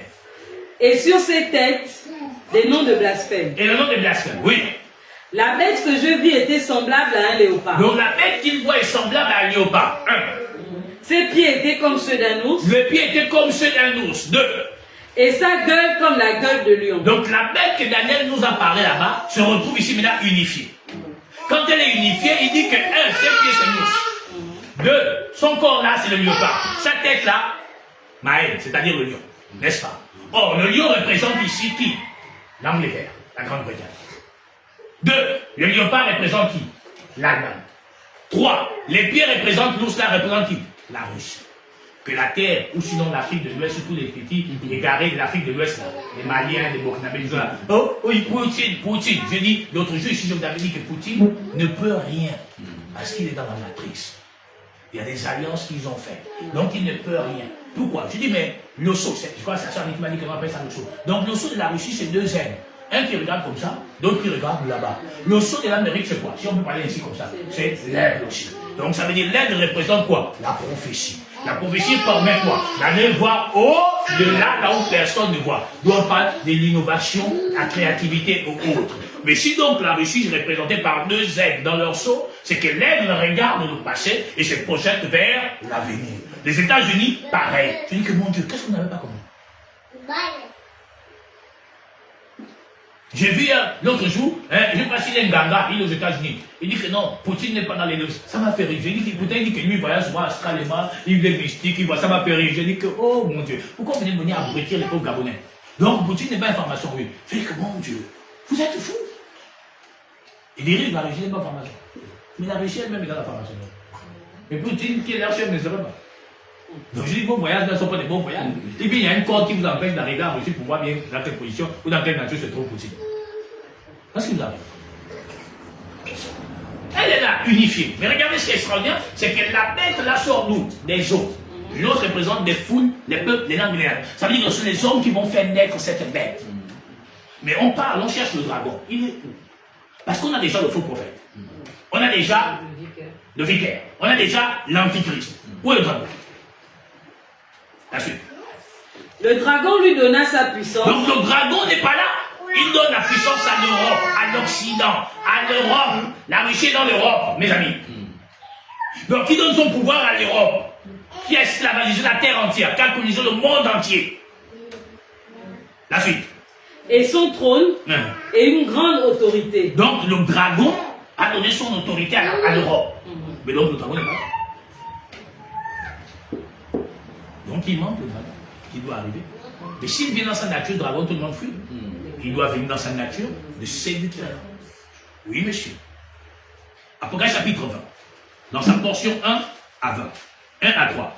Speaker 2: Et sur ses têtes, des noms de blasphème.
Speaker 1: Et le nom de blasphème, oui.
Speaker 2: La bête que je vis était semblable à un léopard.
Speaker 1: Donc la bête qu'il voit est semblable à un léopard. 1.
Speaker 2: Ses pieds étaient comme ceux d'un ours.
Speaker 1: Le pied était comme ceux d'un ours. 2.
Speaker 2: Et sa gueule comme la gueule de lion.
Speaker 1: Donc la bête que Daniel nous a parlé là-bas se retrouve ici maintenant unifiée. Quand elle est unifiée, il dit que 1, ses pieds c'est l'ours. 2, son corps là c'est le léopard. Sa tête là, Maël, c'est-à-dire le lion. N'est-ce pas? Or, le lion représente ici qui? L'Angleterre, la Grande-Bretagne. 2, le léopard représente qui? L'Allemagne. 3, les pieds représentent l'ours là, représente qui? La Russie. Que la terre, ou sinon l'Afrique de l'Ouest, surtout les petits égarés de l'Afrique de l'Ouest, les Maliens, les Burkinabés, ils sont là. Oh, oui, Poutine. Je dis, l'autre jour ici, je vous avais dit que Poutine ne peut rien, parce qu'il est dans la matrice. Il y a des alliances qu'ils ont faites. Donc il ne peut rien. Pourquoi? Je dis, mais l'osso, je crois que sa soeur m'a dit qu'on appelle ça l'osso. Donc l'osso de la Russie, c'est 2 ailes. Un qui regarde comme ça, l'autre qui regarde là-bas. L'osso de l'Amérique, c'est quoi? Si on peut parler ici comme ça, c'est l'aigle aussi. Donc ça veut dire l'aigle représente quoi? La prophétie. La prophétie permet quoi? D'aller voir au-delà, là où personne ne voit. Donc on parle de l'innovation, la créativité ou autre. Mais si donc la Russie est représentée par 2 aigles dans leur sceau, c'est que l'aigle regarde le passé et se projette vers l'avenir. Les États-Unis, pareil. Je dis que mon Dieu, qu'est-ce qu'on n'avait pas commis? J'ai vu l'autre jour, j'ai passé un ganga, il est aux États-Unis. Il dit que non, Poutine n'est pas dans les deux. Ça m'a fait rire. J'ai dit que Poutine dit que lui, il voyage souvent à Stralema, il est mystique, il voit, ça m'a fait rire. J'ai dit que, oh mon Dieu, pourquoi vous venez de venir abrutir les pauvres Gabonais? Donc Poutine n'est pas information, oui. J'ai dit que mon Dieu, vous êtes fous. Il dit que la Russie n'est pas information. Mais la Russie elle-même est dans la formation. Mais Poutine, qui est leur chef, ne serait pas. Donc je dis que vos voyages ne sont pas des bons voyages. Et puis il y a une corde qui vous empêche d'arriver en Russie pour voir bien dans quelle position ou dans quelle nature se trouve Poutine. Qu'est-ce qui vous arrive? Elle est là, unifiée. Mais regardez ce qui est extraordinaire, c'est que la bête là sort d'où? Des eaux. L'autre représente des foules, les peuples, les langues. Ça veut dire que ce sont les hommes qui vont faire naître cette bête. Mais on parle, on cherche le dragon. Il est où? Parce qu'on a déjà le faux prophète. On a déjà le vicaire. On a déjà l'antichrist. Où est le dragon? La suite.
Speaker 2: Le dragon lui donna sa puissance.
Speaker 1: Donc le dragon n'est pas là. Il donne la puissance à l'Europe, à l'Occident, à l'Europe. La Russie est dans l'Europe, mes amis. Donc il donne son pouvoir à l'Europe, qui a esclavagisé la terre entière, qui a colonisé le monde entier. La suite.
Speaker 2: Et son trône et une grande autorité.
Speaker 1: Donc le dragon a donné son autorité à l'Europe. Mais donc le dragon n'est pas là. Donc il manque le dragon qui doit arriver. Mais s'il vient dans sa nature, le dragon, tout le monde fuit. Il doit venir dans sa nature de séducteur. Oui, monsieur. Apocalypse chapitre 20. Dans sa portion 1 à 20. 1 à 3.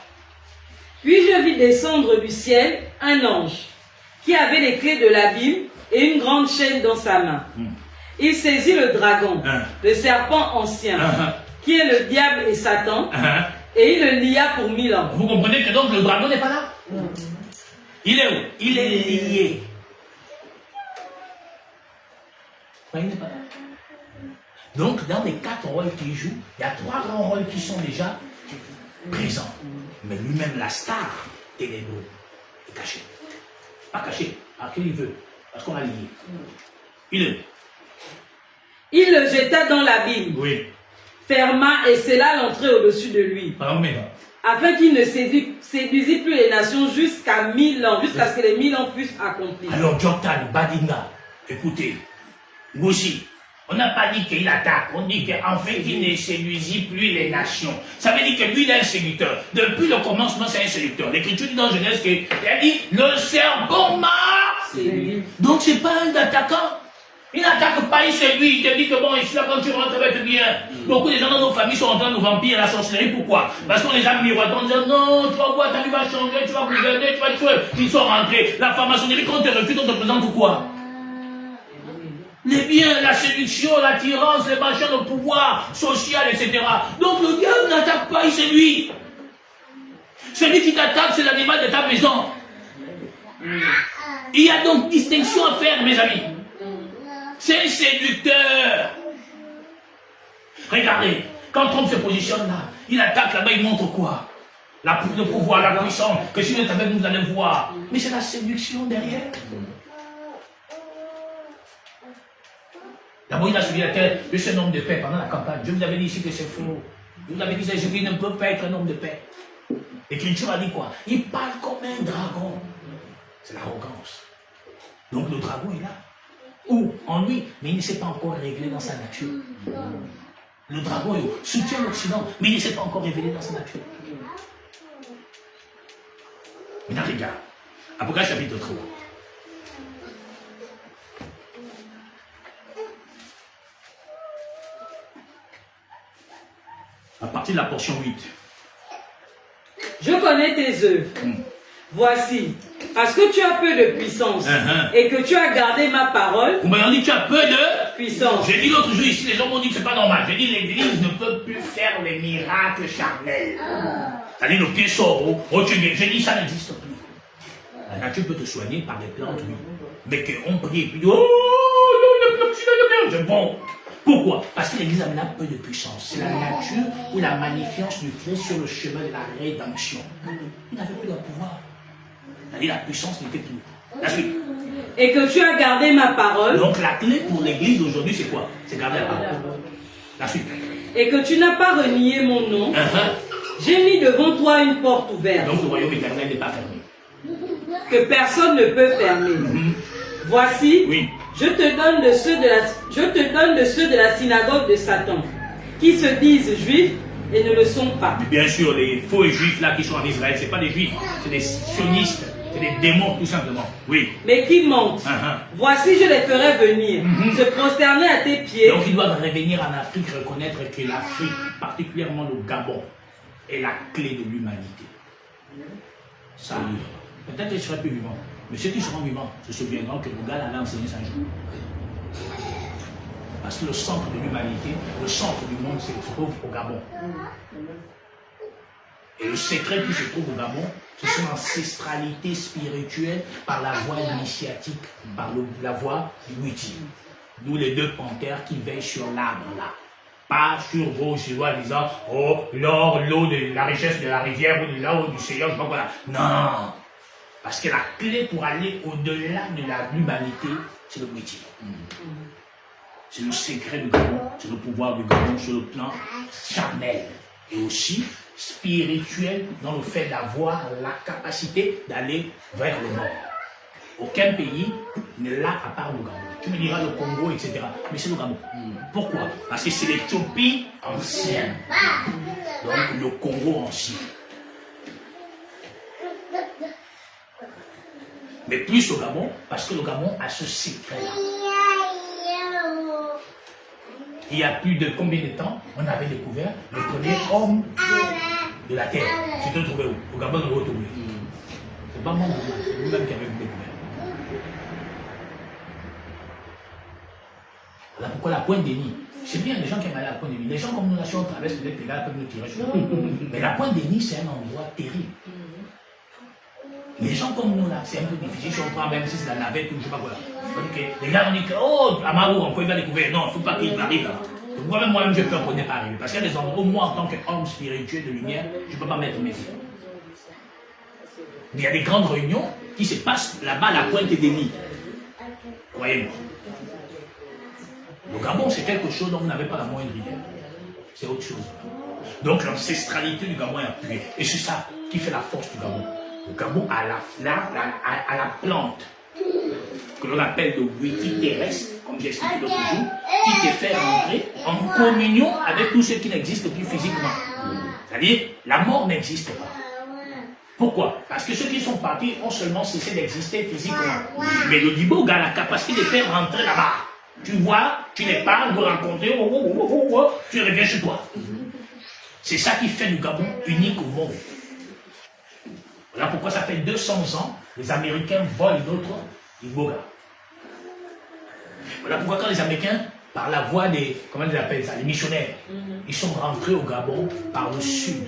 Speaker 2: Puis je vis descendre du ciel un ange qui avait les clés de l'abîme et une grande chaîne dans sa main. Il saisit le dragon, le serpent ancien, qui est le diable et Satan, et il le lia pour 1000 ans.
Speaker 1: Vous comprenez que donc le dragon n'est pas là? Il est où? Il est lié. Il n'est pas là. Donc dans les 4 rôles qu'il joue, il y a 3 grands rôles qui sont déjà présents. Mais lui-même, la star ténébreuse, est caché. Pas caché, à qui il veut, parce qu'on l'a lié. Il est où?
Speaker 2: Il le jeta dans l'abîme.
Speaker 1: Oui.
Speaker 2: Ferma et scella l'entrée au-dessus de lui. Afin qu'il ne séduisit plus les nations jusqu'à 1000 ans, jusqu'à ce que les 1000 ans puissent accomplir.
Speaker 1: Alors, Joktan, Badinga, écoutez, nous aussi, on n'a pas dit qu'il attaque, on dit qu'enfin qu'il ne séduisit plus les nations. Ça veut dire que lui, il est un séducteur. Depuis le commencement, c'est un séducteur. L'Écriture dit dans Genèse qu'il a dit le serpent m'a séduit. Donc, ce n'est pas un attaquant. Il n'attaque pas, il séduit, il te dit que bon, ici là, quand tu rentres, ça va être bien. Beaucoup de gens dans nos familles sont en train de nous vampires, la sorcellerie, pourquoi? Parce qu'on les a miroités en disant non, tu vas voir, ta vie va changer, tu vas gouverner, tu vas tuer. Ils sont rentrés. La franc-maçonnerie, quand on te recrute, on te présente quoi? Les biens, la séduction, l'attirance, les machins, le pouvoir social, etc. Donc le diable n'attaque pas, il séduit. Celui qui t'attaque, c'est l'animal de ta maison. Il y a donc distinction à faire, mes amis. C'est un séducteur. Regardez, quand Trump se positionne là, Il attaque là-bas, il montre quoi? Le pouvoir, la puissance, que si vous êtes avec nous, vous allez voir. Mais c'est la séduction derrière. D'abord, il a suivi la terre, je suis un homme de paix pendant la campagne. Je vous avais dit ici que c'est faux. Je vous avais dit, Jésus ne peut pas être un homme de paix. L'Écriture a dit quoi? Il parle comme un dragon. C'est l'arrogance. Donc le dragon est là. Où? En lui, mais il ne s'est pas encore révélé dans sa nature. Le dragon soutient l'Occident, mais il ne s'est pas encore révélé dans sa nature. Maintenant, regarde. Apocalypse chapitre 3. À partir de la portion 8.
Speaker 2: Je connais tes œuvres. Voici, parce que tu as peu de puissance et que tu as gardé ma parole.
Speaker 1: Vous m'avez dit que tu as peu de
Speaker 2: puissance.
Speaker 1: J'ai dit l'autre jour ici, les gens m'ont dit que c'est pas normal. J'ai dit l'église ne peut plus faire les miracles charnels. C'est-à-dire le pied sort, j'ai dit ça n'existe plus. La nature peut te soigner par des plantes, oui. Mais qu'on prie et puis c'est bon. Pourquoi? Parce que l'église a maintenant peu de puissance. C'est la nature ou la magnifiance du Christ sur le chemin de la rédemption. Il n'avait plus de pouvoir. C'est-à-dire la puissance n'était plus. La suite.
Speaker 2: Et que tu as gardé ma parole.
Speaker 1: Donc la clé pour l'église d'aujourd'hui, c'est quoi? C'est garder la parole. La suite.
Speaker 2: Et que tu n'as pas renié mon nom. J'ai mis devant toi une porte ouverte.
Speaker 1: Donc le royaume éternel n'est pas fermé.
Speaker 2: Que personne ne peut fermer. Voici,
Speaker 1: oui.
Speaker 2: je te donne de ceux de la synagogue de Satan, qui se disent juifs et ne le sont pas.
Speaker 1: Mais bien sûr, les faux juifs là qui sont en Israël, ce n'est pas des juifs, c'est des sionistes, c'est des démons tout simplement. Oui.
Speaker 2: Mais qui mentent. Voici, je les ferai venir, se prosterner à tes pieds.
Speaker 1: Donc ils doivent revenir en Afrique, reconnaître que l'Afrique, particulièrement le Gabon, est la clé de l'humanité. Ça arrive. Peut-être qu'ils ne seraient plus vivants. Mais ceux qui seront vivants se souviendront que le gars l'avait enseigné 5 jours. Parce que le centre de l'humanité, le centre du monde se trouve au Gabon. Et le secret qui se trouve au Gabon, c'est son ancestralité spirituelle par la voie initiatique, par la voie du Witi. D'où les deux panthères qui veillent sur l'arbre là. Pas sur vos joies disant, oh, l'or, l'eau, la richesse de la rivière ou de l'eau du Seigneur, je sais pas quoi. Non! Parce que la clé pour aller au-delà de l'humanité, c'est le métier. C'est le secret du Gabon, c'est le pouvoir du Gabon sur le plan charnel. Et aussi spirituel dans le fait d'avoir la capacité d'aller vers le nord. Aucun pays n'est là à part le Gabon. Tu me diras le Congo, etc. Mais c'est le Gabon. Pourquoi? Parce que c'est l'Éthiopie ancienne. Donc le Congo ancien. Mais plus au Gabon, parce que le Gabon a ce secret-là. Il y a plus de combien de temps, on avait découvert le premier homme de la Terre. C'était trouvé où? Au Gabon, on l'a retrouvé. C'est pas moi, c'est vous-même qui avez découvert. Voilà pourquoi la Pointe des Nids. C'est bien les gens qui aiment aller à la Pointe des Nids. Les gens comme nous, là, si on traverse peut-être les gars peuvent nous tirer sur nous. Mais la Pointe des Nids, c'est un endroit terrible. Les gens comme nous là, c'est un peu difficile, si on prend même si c'est la navette ou je sais pas quoi. Les gars on dit que, oh, Amaru, on peut pas découvrir. Non, il ne faut pas qu'il arrive là. Moi-même, je peux qu'on n'est pas arrivé. Parce qu'il y a des endroits où moi, en tant qu'homme spirituel de lumière, je ne peux pas mettre mes pieds. Mais il y a des grandes réunions qui se passent là-bas à la Pointe des Nids. Croyez-moi. Le Gabon, c'est quelque chose dont vous n'avez pas la moindre idée. C'est autre chose. Donc l'ancestralité du Gabon est appuyée. Et c'est ça qui fait la force du Gabon. Le Gabon a la plante que l'on appelle le wiki terrestre, comme j'ai expliqué l'autre jour, qui te fait rentrer en communion avec tous ceux qui n'existent plus physiquement. C'est-à-dire, la mort n'existe pas. Pourquoi? Parce que ceux qui sont partis ont seulement cessé d'exister physiquement. Mais le Diboga a la capacité de faire rentrer là-bas. Tu vois, tu les parles, vous rencontrez, tu reviens chez toi. C'est ça qui fait le Gabon unique au monde. Voilà pourquoi ça fait 200 ans, les Américains volent notre Diboga. Voilà pourquoi quand les Américains, par la voie des, comment ils appellent ça, les missionnaires, ils sont rentrés au Gabon par le sud.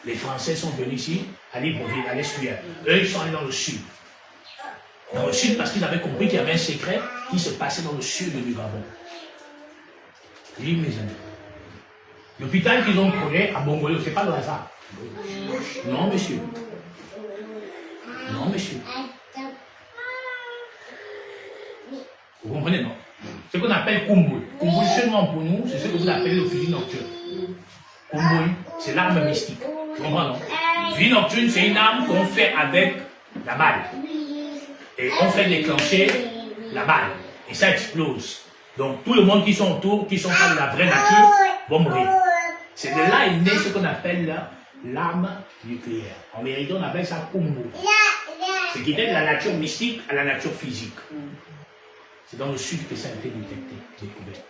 Speaker 1: Les Français sont venus ici, à Libreville, à l'Estuaire. Eux, ils sont allés dans le sud. Dans le sud, parce qu'ils avaient compris qu'il y avait un secret qui se passait dans le sud du Gabon. Oui, mes amis. L'hôpital qu'ils ont créé à Bongolo, c'est pas le hasard. Non, monsieur. Non, monsieur. Vous comprenez, non? Ce qu'on appelle Kumboul. Kumboul, seulement pour nous, c'est ce que vous appelez le fusil nocturne. Kumboul, c'est l'arme mystique. Tu comprends, non? Fusil nocturne, c'est une arme qu'on fait avec la balle. Et on fait déclencher la balle. Et ça explose. Donc, tout le monde qui sont autour, qui ne sont pas de la vraie nature, vont mourir. C'est de là est né ce qu'on appelle l'arme nucléaire. En vérité, on appelle ça Kumboul. C'est qui est de la nature mystique à la nature physique. C'est dans le sud que ça a été découvert.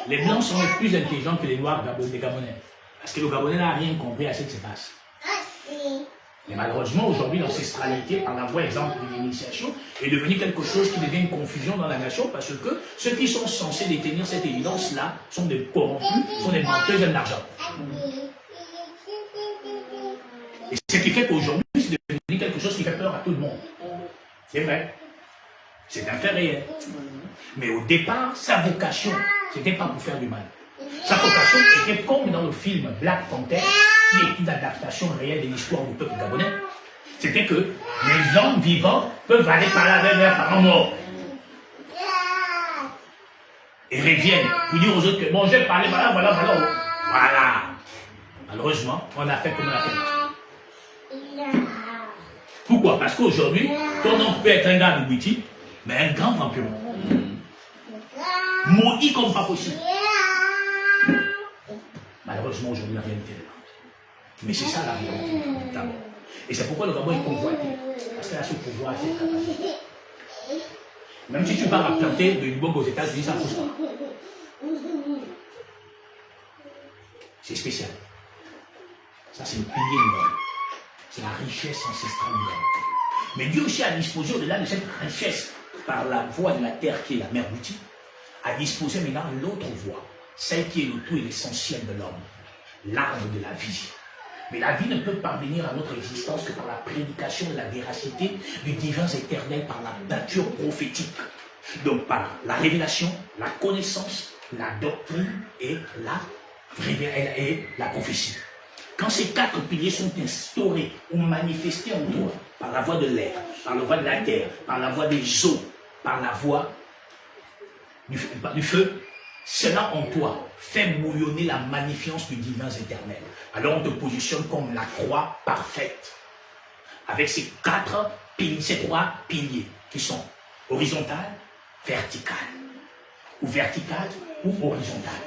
Speaker 1: Les Blancs sont plus intelligents que les Noirs des Gabonais. Parce que le Gabonais n'a rien compris à ce qui se passe. Mais malheureusement, aujourd'hui, l'ancestralité, par la voie exemple de l'initiation, est devenue quelque chose qui devient une confusion dans la nation parce que ceux qui sont censés détenir cette évidence-là sont des corrompus, sont des menteuses d'argent. Et ce qui fait qu'aujourd'hui, c'est devenu quelque chose qui fait peur à tout le monde. C'est vrai. C'est un fait réel. Mais au départ, sa vocation, ce n'était pas pour faire du mal. Sa vocation était comme dans le film Black Panther, qui est une adaptation réelle de l'histoire du peuple gabonais. C'était que les hommes vivants peuvent aller parler avec leurs parents morts. Et reviennent, puis dire aux autres que bon, j'ai parlé, voilà. Voilà. Malheureusement, on a fait comme on a fait. Pourquoi? Parce qu'aujourd'hui, ton oncle peut être un gars de Bouiti, mais un grand vampire. Maudit comme pas possible. Malheureusement, aujourd'hui, la réalité est là. Mais c'est ça la réalité, d'abord. Et c'est pourquoi le Gabon est convoité. Parce qu'il a ce pouvoir, cette capacité. Même si tu pars à planter de l'Ibok aux États-Unis, ça ne pousse pas. C'est spécial. Ça, c'est le pilier du Gabon. C'est la richesse ancestrale du Gabon. Mais Dieu aussi a disposé au-delà de cette richesse, par la voie de la terre qui est la mer Bouti, a disposé maintenant l'autre voie, celle qui est le tout et l'essentiel de l'homme, l'arbre de la vie. Mais la vie ne peut parvenir à notre existence que par la prédication de la véracité du divin éternel, par la nature prophétique. Donc par la révélation, la connaissance, la doctrine et la prophétie. Quand ces quatre piliers sont instaurés ou manifestés en toi, par la voie de l'air, par la voie de la terre, par la voie des eaux, par la voie du feu, cela en toi fait bouillonner la magnificence du divin éternel. Alors on te positionne comme la croix parfaite, avec ces trois piliers qui sont horizontal, vertical, ou horizontal,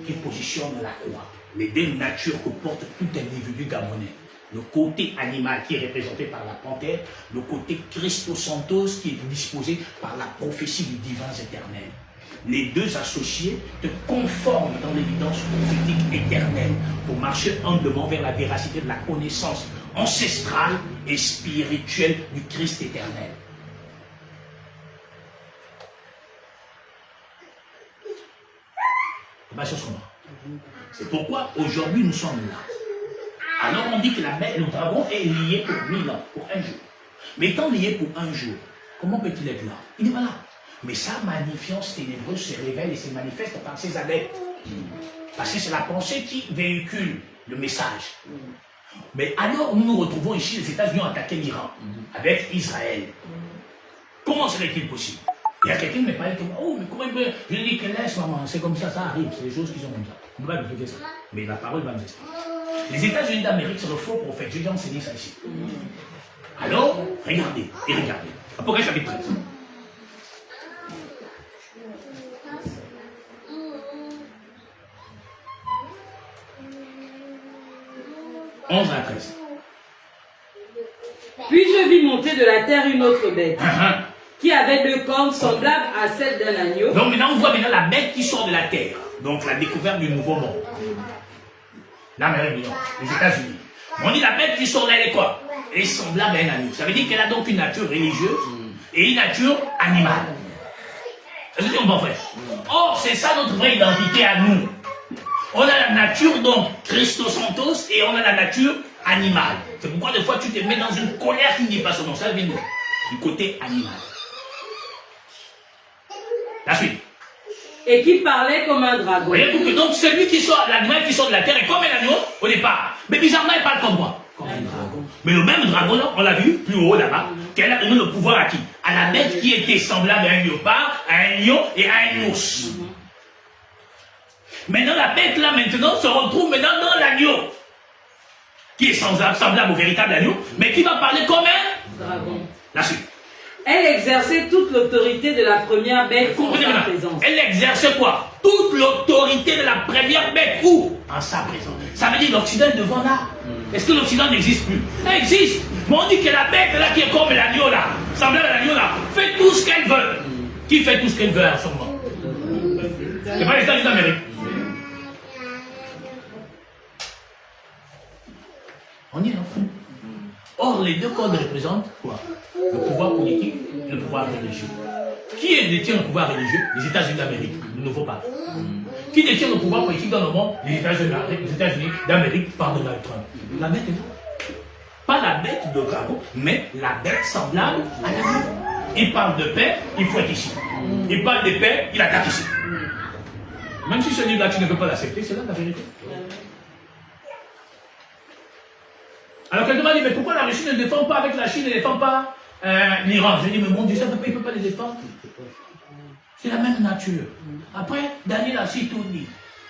Speaker 1: qui positionnent la croix. Les deux natures que porte tout individu gabonais. Le côté animal qui est représenté par la panthère, le côté Christosantos qui est disposé par la prophétie du divin éternel. Les deux associés te conforment dans l'évidence prophétique éternelle pour marcher humblement vers la véracité de la connaissance ancestrale et spirituelle du Christ éternel. C'est pourquoi aujourd'hui nous sommes là. Alors on dit que le dragon est lié pour 1000 ans, pour un jour. Mais étant lié pour un jour, comment peut-il être là? Il n'est pas là. Mais sa magnificence ténébreuse se révèle et se manifeste par ses adeptes. Parce que c'est la pensée qui véhicule le message. Mais alors nous nous retrouvons ici, les États-Unis ont attaqué l'Iran avec Israël. Comment serait-il possible? Il y a quelqu'un qui me parle comme oh, mais comment il peut. Je lui dis que laisse maman, c'est comme ça arrive, c'est des choses qui sont comme ça. On ne va pas expliquer ça. Mais la parole va nous expliquer. Les États-Unis d'Amérique, c'est le faux prophète. Je vais enseigner ça ici. Alors, regardez, et regardez. Apocalypse chapitre 13. « 11 à 13.
Speaker 2: Puis je vis monter de la terre une autre bête, qui avait deux cornes semblables à celles d'un agneau. »
Speaker 1: Donc maintenant, on voit maintenant la bête qui sort de la terre. Donc la découverte du nouveau monde. L'Amérique, les États-Unis. On dit la bête qui sort là, elle est quoi? Elle est semblable à un agneau. Ça veut dire qu'elle a donc une nature religieuse et une nature animale. Ça veut dire qu'on va faire. Or, c'est ça notre vraie identité à nous. On a la nature donc Christosantos et on a la nature animale. C'est pourquoi des fois tu te mets dans une colère qui n'est pas son nom. Ça vient du côté animal. La suite.
Speaker 2: Et qui parlait comme un dragon.
Speaker 1: Vous voyez, donc celui qui sort, l'animal qui sort de la terre est comme un agneau au départ. Mais bizarrement, il parle comme moi. Comme un dragon. Mais le même dragon, là, on l'a vu plus haut là-bas, qu'elle a donné le pouvoir à qui? À la bête qui était semblable à un léopard, à un lion et à un ours. Maintenant, la bête là, maintenant, se retrouve maintenant dans l'agneau. Qui est semblable au véritable agneau, mais qui va parler comme un
Speaker 2: dragon.
Speaker 1: La suite.
Speaker 2: Elle exerçait toute l'autorité de la première bête en sa présence.
Speaker 1: Elle exerçait quoi? Toute l'autorité de la première bête. Où? En sa présence. Ça veut dire l'Occident est devant là. Est-ce que l'Occident n'existe plus? Elle existe. Mais on dit que la bête là qui est comme l'agneau là, semblable à l'agneau là, fait tout ce qu'elle veut. Qui fait tout ce qu'elle veut en ce moment? C'est pas les États-Unis d'Amérique. On y est, non? Or, les deux codes représentent quoi? Le pouvoir politique et le pouvoir religieux. Qui détient le pouvoir religieux? Les États-Unis d'Amérique, le nouveau pape. Qui détient le pouvoir politique dans le monde? Les États-Unis d'Amérique par Donald Trump. La bête est là. Pas la bête de dragon, mais la bête semblable à l'agneau. Il parle de paix, il faut être ici. Il parle de paix, il attaque ici. Même si ce livre-là, tu ne peux pas l'accepter, c'est là la vérité. Alors quelqu'un m'a dit, mais pourquoi la Russie ne défend pas avec la Chine, ne défend pas l'Iran? Je dis, mais mon Dieu, il ne peut pas les défendre. C'est la même nature. Après, Daniel a si tout dit.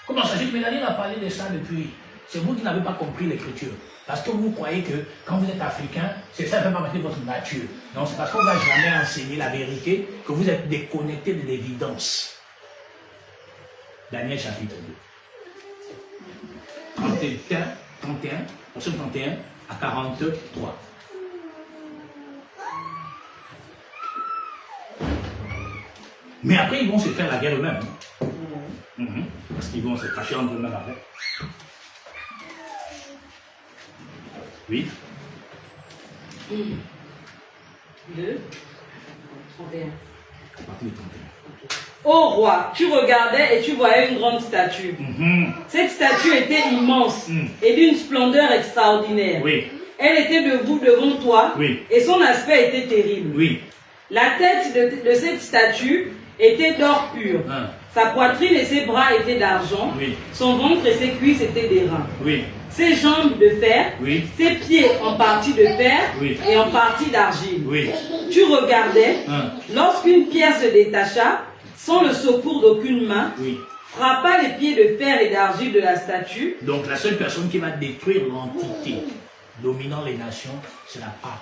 Speaker 1: Comment ça? Mais Daniel a parlé de ça depuis. C'est vous qui n'avez pas compris l'écriture. Parce que vous croyez que quand vous êtes africain, c'est ça qui fait pas partie de votre nature. Non, c'est parce qu'on ne va jamais enseigner la vérité que vous êtes déconnecté de l'évidence. Daniel chapitre 2. 31 à 43. Mais après, ils vont se faire la guerre eux-mêmes. Parce qu'ils vont se fâcher entre eux-mêmes après. Oui.
Speaker 2: 2, 31.
Speaker 1: Partie de 31.
Speaker 2: Ô roi, tu regardais et tu voyais une grande statue. Cette statue était immense et d'une splendeur extraordinaire.
Speaker 1: Oui.
Speaker 2: Elle était debout devant toi et son aspect était terrible.
Speaker 1: Oui.
Speaker 2: La tête de cette statue était d'or pur. Sa poitrine et ses bras étaient d'argent. Son ventre et ses cuisses étaient d'airain. Ses jambes de fer, ses pieds en partie de fer et en partie d'argile. Tu regardais, lorsqu'une pierre se détacha, sans le secours d'aucune main, frappa les pieds de fer et d'argile de la statue.
Speaker 1: Donc la seule personne qui va détruire l'entité dominant les nations, c'est la parole.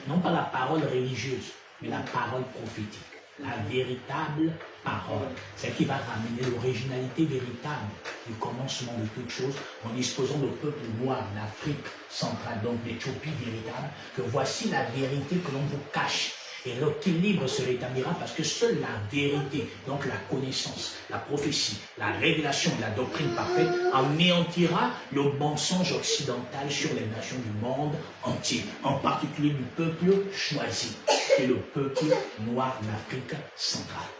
Speaker 1: Non pas la parole religieuse, mais la parole prophétique. La véritable parole. Celle qui va ramener l'originalité véritable du commencement de toutes choses en disposant le peuple noir d'Afrique centrale, donc d'Éthiopie véritable, que voici la vérité que l'on vous cache. Et l'équilibre se rétablira parce que seule la vérité, donc la connaissance, la prophétie, la révélation de la doctrine parfaite anéantira le mensonge occidental sur les nations du monde entier, en particulier du peuple choisi, qui est le peuple noir d'Afrique centrale,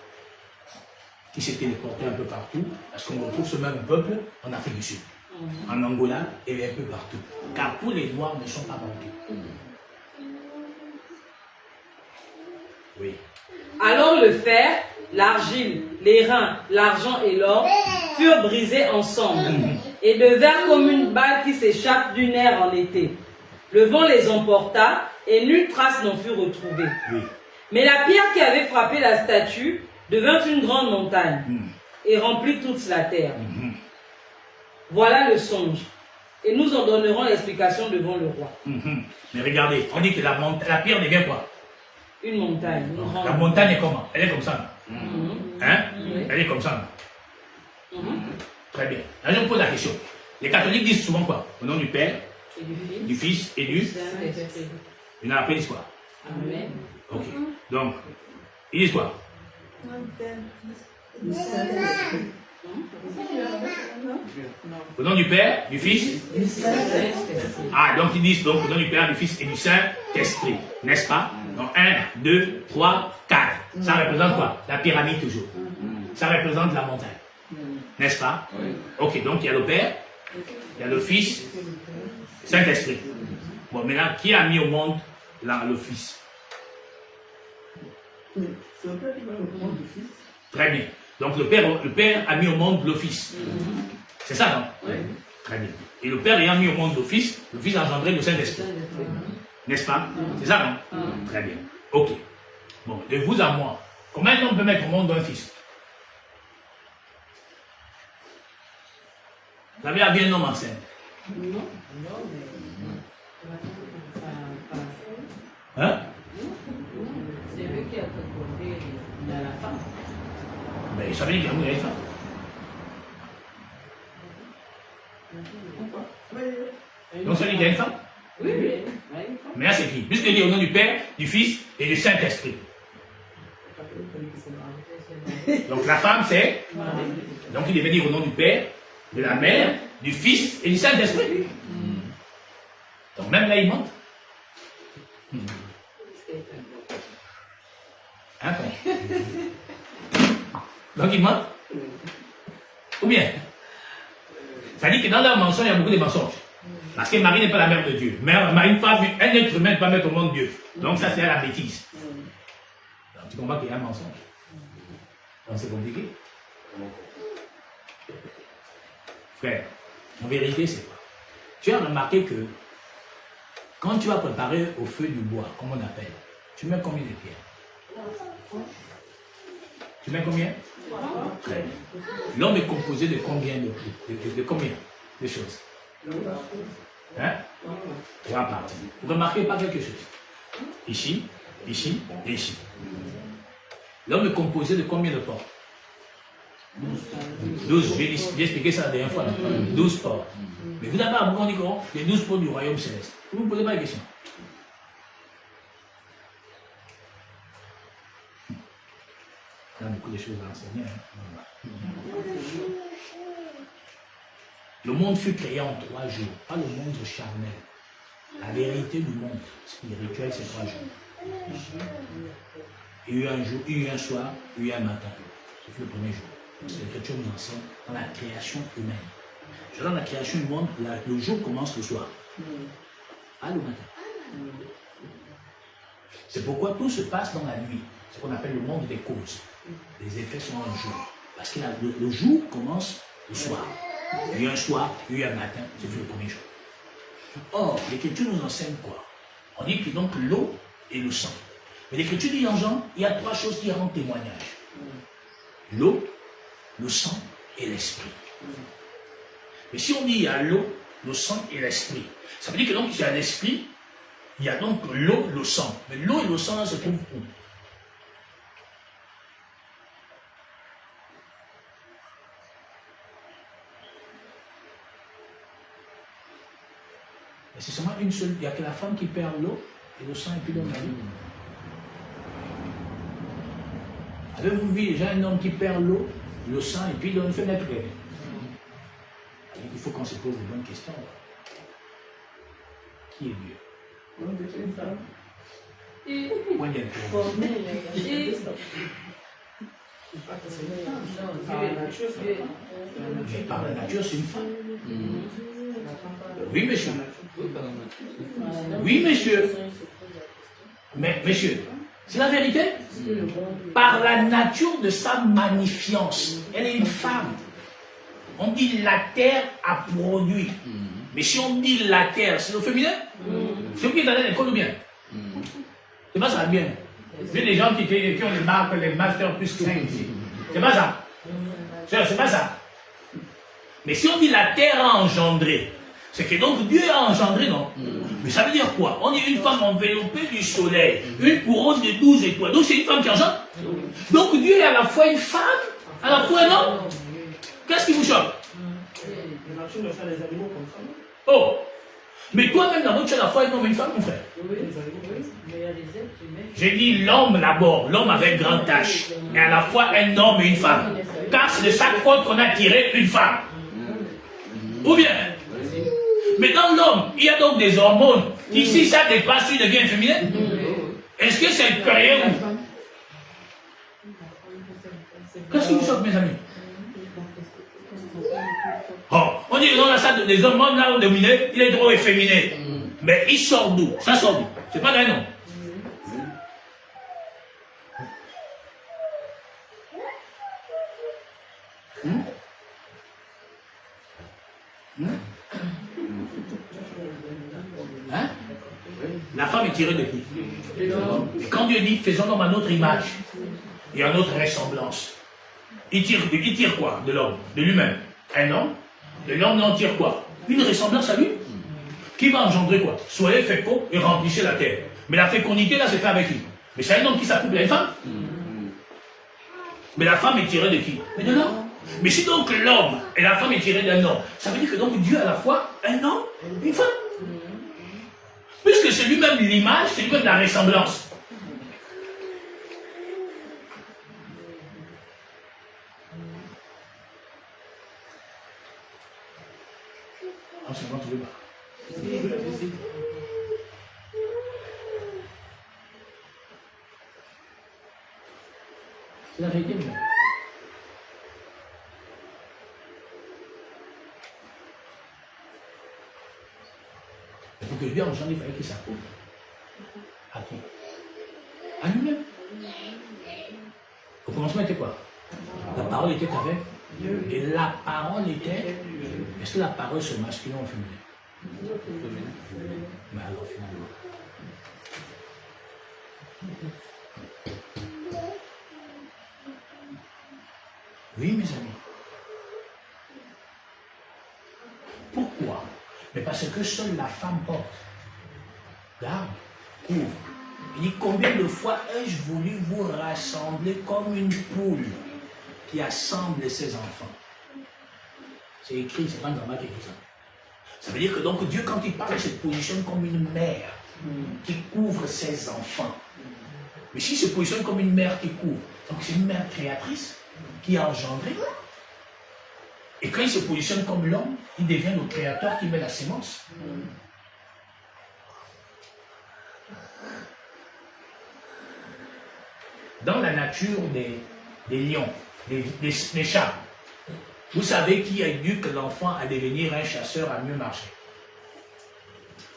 Speaker 1: qui s'est téléporté un peu partout, parce qu'on retrouve ce même peuple en Afrique du Sud, en Angola et un peu partout, car tous les noirs ne sont pas manqués. Oui.
Speaker 2: Alors le fer, l'argile, les reins, l'argent et l'or furent brisés ensemble et devinrent comme une balle qui s'échappe du nerf en été. Le vent les emporta et nulle trace n'en fut retrouvée. Mais la pierre qui avait frappé la statue devint une grande montagne et remplit toute la terre. Voilà le songe. Et nous en donnerons l'explication devant le roi.
Speaker 1: Mais regardez, on dit que la pierre devient quoi?
Speaker 2: Une montagne.
Speaker 1: La montagne est comment? Elle est comme ça. Hein? Elle est comme ça. Très bien. Là, je me pose la question. Les catholiques disent souvent quoi? Au nom du Père, du Fils et du Saint-Esprit. Et après, ils disent quoi?
Speaker 2: Amen.
Speaker 1: Ok. Donc, ils disent quoi? Au nom du Père, du Fils, du Saint-Esprit. Ah, donc ils disent donc au nom du Père, du Fils et du Saint-Esprit. N'est-ce pas? Donc 1, 2, 3, 4. Ça représente quoi? La pyramide toujours. Ça représente la montagne. N'est-ce pas? Ok, donc il y a le Père, il y a le Fils, Saint-Esprit. Bon, maintenant, qui a mis au monde là, le Fils?
Speaker 3: C'est un peu qui va au monde du Fils.
Speaker 1: Très bien. Donc le père a mis au monde le Fils. C'est ça, non? Oui. Très bien. Et le Père ayant mis au monde le Fils a engendré le Saint-Esprit. N'est-ce pas? C'est ça, non? Très bien. Ok. Bon, de vous à moi, comment un homme peut mettre au monde un fils? Vous avez habillé un homme enceinte? Non. Hein?
Speaker 2: C'est lui qui a fécondé la femme.
Speaker 1: Mais il savait qu'il y avait une femme. Donc ça veut dire qu'il y a une femme?
Speaker 2: Oui.
Speaker 1: Mais là c'est qui? Puisqu'il dit au nom du Père, du Fils et du Saint-Esprit. Donc la femme c'est? Donc il devait dire au nom du Père, de la Mère, du Fils et du Saint-Esprit. Donc même là il ment. Hein? Donc il ment? Ou bien? Ça dit que dans leur mensonge, il y a beaucoup de mensonges. Parce que Marie n'est pas la mère de Dieu. Une femme, un être humain ne peut pas mettre au monde Dieu. Donc ça, c'est la bêtise. Donc tu comprends qu'il y a un mensonge. Donc c'est compliqué. Frère, en vérité, c'est quoi? Tu as remarqué que quand tu vas préparer au feu du bois, comme on appelle, tu mets combien de pierres? Tu mets combien? Très bien. L'homme est composé de combien de combien de choses? Hein? 3 parties. Vous remarquez pas quelque chose? Ici, ici et ici. L'homme est composé de combien de portes? 12. J'ai expliqué ça la dernière fois. 12 portes. Mais vous avez un dit les 12 portes du royaume céleste. Vous ne me posez pas la question. Il y a beaucoup de choses à enseigner. Hein? Le monde fut créé en 3 jours, pas le monde charnel. La vérité du monde spirituel, c'est 3 jours. Il y a eu un jour, il y a eu un soir, il y a eu un matin. Ce fut le premier jour. L'Écriture nous enseigne dans la création humaine. Dans la création du monde, le jour commence le soir. Pas le matin. C'est pourquoi tout se passe dans la nuit. C'est ce qu'on appelle le monde des causes. Les effets sont un jour. Parce que le jour commence le soir. Il y a un soir, il y a un matin, c'est le premier jour. Or, l'Écriture nous enseigne quoi? On dit que donc l'eau et le sang. Mais l'Écriture dit en Jean, il y a 3 choses qui rendent témoignage. L'eau, le sang et l'esprit. Mais si on dit il y a l'eau, le sang et l'esprit, ça veut dire que donc il y a l'esprit, il y a donc l'eau, le sang. Mais l'eau et le sang se trouvent où? C'est seulement une seule. Il n'y a que la femme qui perd l'eau et le sang et puis donne la vie. Avez-vous vu déjà un homme qui perd l'eau, le sang et puis donne une fenêtre? Il faut qu'on se pose des bonnes questions. Qui est Dieu? Point d'interrogation. Mais par la nature, c'est une femme. Oui, monsieur. Oui, monsieur. Mais, monsieur, c'est la vérité. Par la nature de sa magnifience, elle est une femme. On dit la terre a produit. Mais si on dit la terre, c'est le féminin? C'est vous qui êtes allé à l'école ou bien? C'est pas ça, bien. Vu les gens qui ont les marques, les masters plus 5 ici. C'est pas ça. C'est pas ça. Mais si on dit la terre a engendré, c'est que donc Dieu a engendré, non? Mais ça veut dire quoi? On dit une femme enveloppée du soleil, une couronne de 12 étoiles. Donc c'est une femme qui engendre? Donc Dieu est à la fois une femme, à la fois un homme? Qu'est-ce qui vous choque? Oh! Mais toi-même, dans votre tu as la foi un homme et une femme, mon frère. J'ai dit l'homme d'abord, l'homme avec grande tâche, et à la fois un homme et une femme. Car c'est de chaque faute qu'on a tiré une femme. Ou bien? Mais dans l'homme, il y a donc des hormones qui, si ça dépasse, il devient féminin. Est-ce que c'est curieux? Qu'est-ce qui vous choque, mes amis? Oh, on dit que dans la salle des hormones là dominé, il est trop efféminé. Mais il sort d'où? Ça sort d'où? C'est pas d'un nom. Hein? La femme est tirée de qui? Et quand Dieu dit, faisons l'homme à notre image et à notre ressemblance, il tire quoi de l'homme? De lui-même. Un homme? De l'homme n'en tire quoi? Une ressemblance à lui? Qui va engendrer quoi? Soyez féconds et remplissez la terre. Mais la fécondité, là, c'est fait avec qui? Mais c'est un homme qui s'accouple à une femme. Mais la femme est tirée de qui? Mais de l'homme. Mais si donc l'homme et la femme est tirée d'un homme, ça veut dire que donc Dieu a à la fois un homme et une femme. Puisque c'est lui-même l'image, c'est lui-même la ressemblance. Ah, c'est vraiment tout le bas. C'est la vérité, mais... Pour que Dieu engendre, il fallait qu'il s'accouple. À qui? À lui-même. Au commencement, était quoi? La parole était avec Dieu. Et la parole était... Est-ce que la parole se masculin ou féminin? Mais alors, finalement... Oui, mes amis. Pourquoi? Mais parce que seule la femme porte. Garde, couvre. Il dit, combien de fois ai-je voulu vous rassembler comme une poule qui assemble ses enfants? C'est écrit, c'est pas un drama qui écrit ça. Ça veut dire que donc Dieu, quand il parle, il se positionne comme une mère qui couvre ses enfants. Mais s'il se positionne comme une mère qui couvre, donc c'est une mère créatrice qui a engendré. Et quand il se positionne comme l'homme, il devient le créateur qui met la sémence. Dans la nature des lions, des chats, vous savez qui éduque l'enfant à devenir un chasseur, à mieux marcher?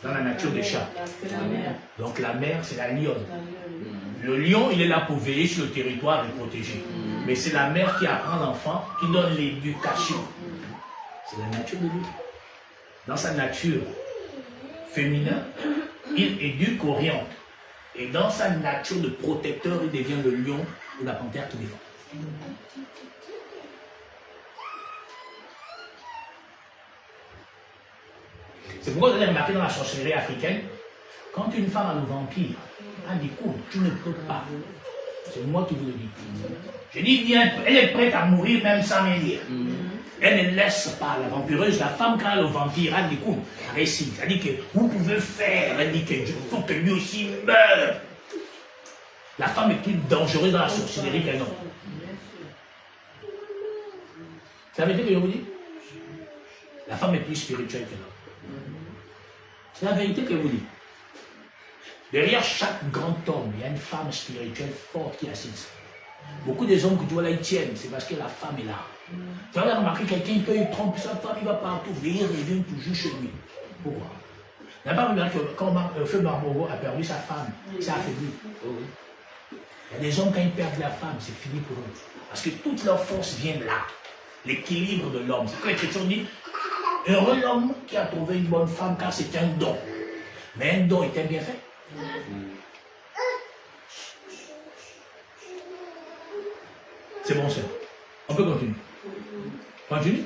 Speaker 1: Dans la nature des chats. Donc la mère, c'est la lionne. Le lion, il est là pour veiller sur le territoire et protéger. Mais c'est la mère qui apprend l'enfant, qui donne l'éducation. C'est la nature de lui. Dans sa nature féminin, il éduque, oriente. Et dans sa nature de protecteur, il devient le lion ou la panthère qui défend. C'est pourquoi vous allez remarquer dans la sorcellerie africaine, quand une femme a le vampire, elle dit, écoute, tu ne peux pas. C'est moi qui vous le dis. Je dis, viens, elle est prête à mourir même sans rien dire. Elle ne laisse pas la vampireuse, la femme quand elle a le vampire, elle dit, écoute, récite. Elle dit que vous pouvez faire, elle dit qu'il faut que lui aussi meure. La femme est plus dangereuse dans la sorcellerie qu'un homme. C'est la vérité que je vous dis? La femme est plus spirituelle que l'homme. C'est la vérité que je vous dis. Derrière chaque grand homme, il y a une femme spirituelle forte qui assiste. Beaucoup des hommes que tu vois là, ils tiennent, c'est parce que la femme est là. Tu vas remarquer quelqu'un, il peut y tromper sa femme, il va partout, il revient toujours chez lui. Pourquoi? Il n'y a pas remarqué que quand Feu Marmoreau a perdu sa femme, ça a affaibli. Il y a des hommes, quand ils perdent la femme, c'est fini pour eux. Parce que toute leur force vient de là. L'équilibre de l'homme. C'est quand l'Écriture dit, heureux l'homme qui a trouvé une bonne femme, car c'est un don. Mais un don est un bienfait. C'est bon, c'est bon. On peut continuer. Continue.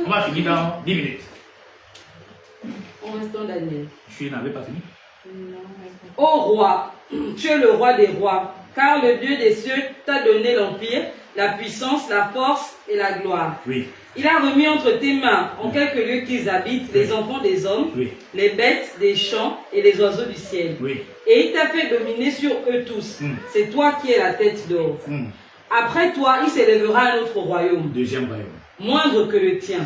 Speaker 1: On va finir dans 10 minutes.
Speaker 2: En restant Daniel.
Speaker 1: Je n'avais pas fini.
Speaker 2: Ô roi, tu es le roi des rois, car le Dieu des cieux t'a donné l'empire, la puissance, la force et la gloire.
Speaker 1: Oui.
Speaker 2: Il a remis entre tes mains, en quelques lieux qu'ils habitent, les enfants des hommes, les bêtes des champs et les oiseaux du ciel. Et il t'a fait dominer sur eux tous. C'est toi qui es la tête d'or. Après toi, il s'élèvera un autre royaume.
Speaker 1: Deuxième royaume.
Speaker 2: Moindre que le tien.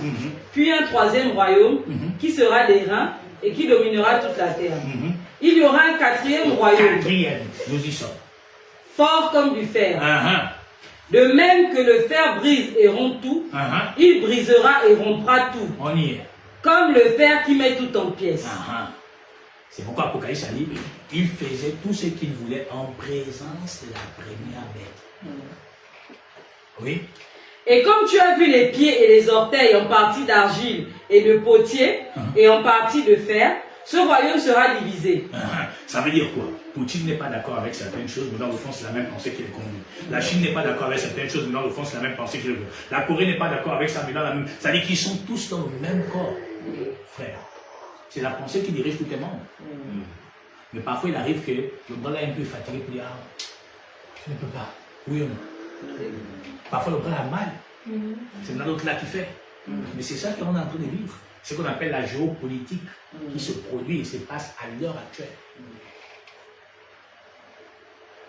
Speaker 2: Puis un troisième royaume qui sera des reins et qui dominera toute la terre. Il y aura un quatrième royaume.
Speaker 1: Quatrième, nous y sommes.
Speaker 2: Fort comme du fer. De même que le fer brise et rompt tout, il brisera et rompra tout.
Speaker 1: On y est.
Speaker 2: Comme le fer qui met tout en pièces.
Speaker 1: C'est pourquoi Apocalypse a dit, il faisait tout ce qu'il voulait en présence de la première bête. Oui.
Speaker 2: Et comme tu as vu les pieds et les orteils en partie d'argile et de potier et en partie de fer, ce royaume sera divisé.
Speaker 1: Ça veut dire quoi? Poutine n'est pas d'accord avec certaines choses, mais dans le fond, c'est la même pensée qu'il est conduit. La Chine n'est pas d'accord avec certaines choses, mais dans le fond, c'est la même pensée qu'il est conduit. La Corée n'est pas d'accord avec ça, mais dans la même... Ça veut dire qu'ils sont tous dans le même corps, frère. C'est la pensée qui dirige tous les membres. Mais parfois, il arrive que le bras est un peu fatigué pour dire, ah, je ne peux pas. Oui ou non? Parfois, le bras a mal. C'est l'autre là qui fait. Mais c'est ça qu'on est en train de vivre. C'est ce qu'on appelle la géopolitique qui se produit et se passe à l'heure actuelle.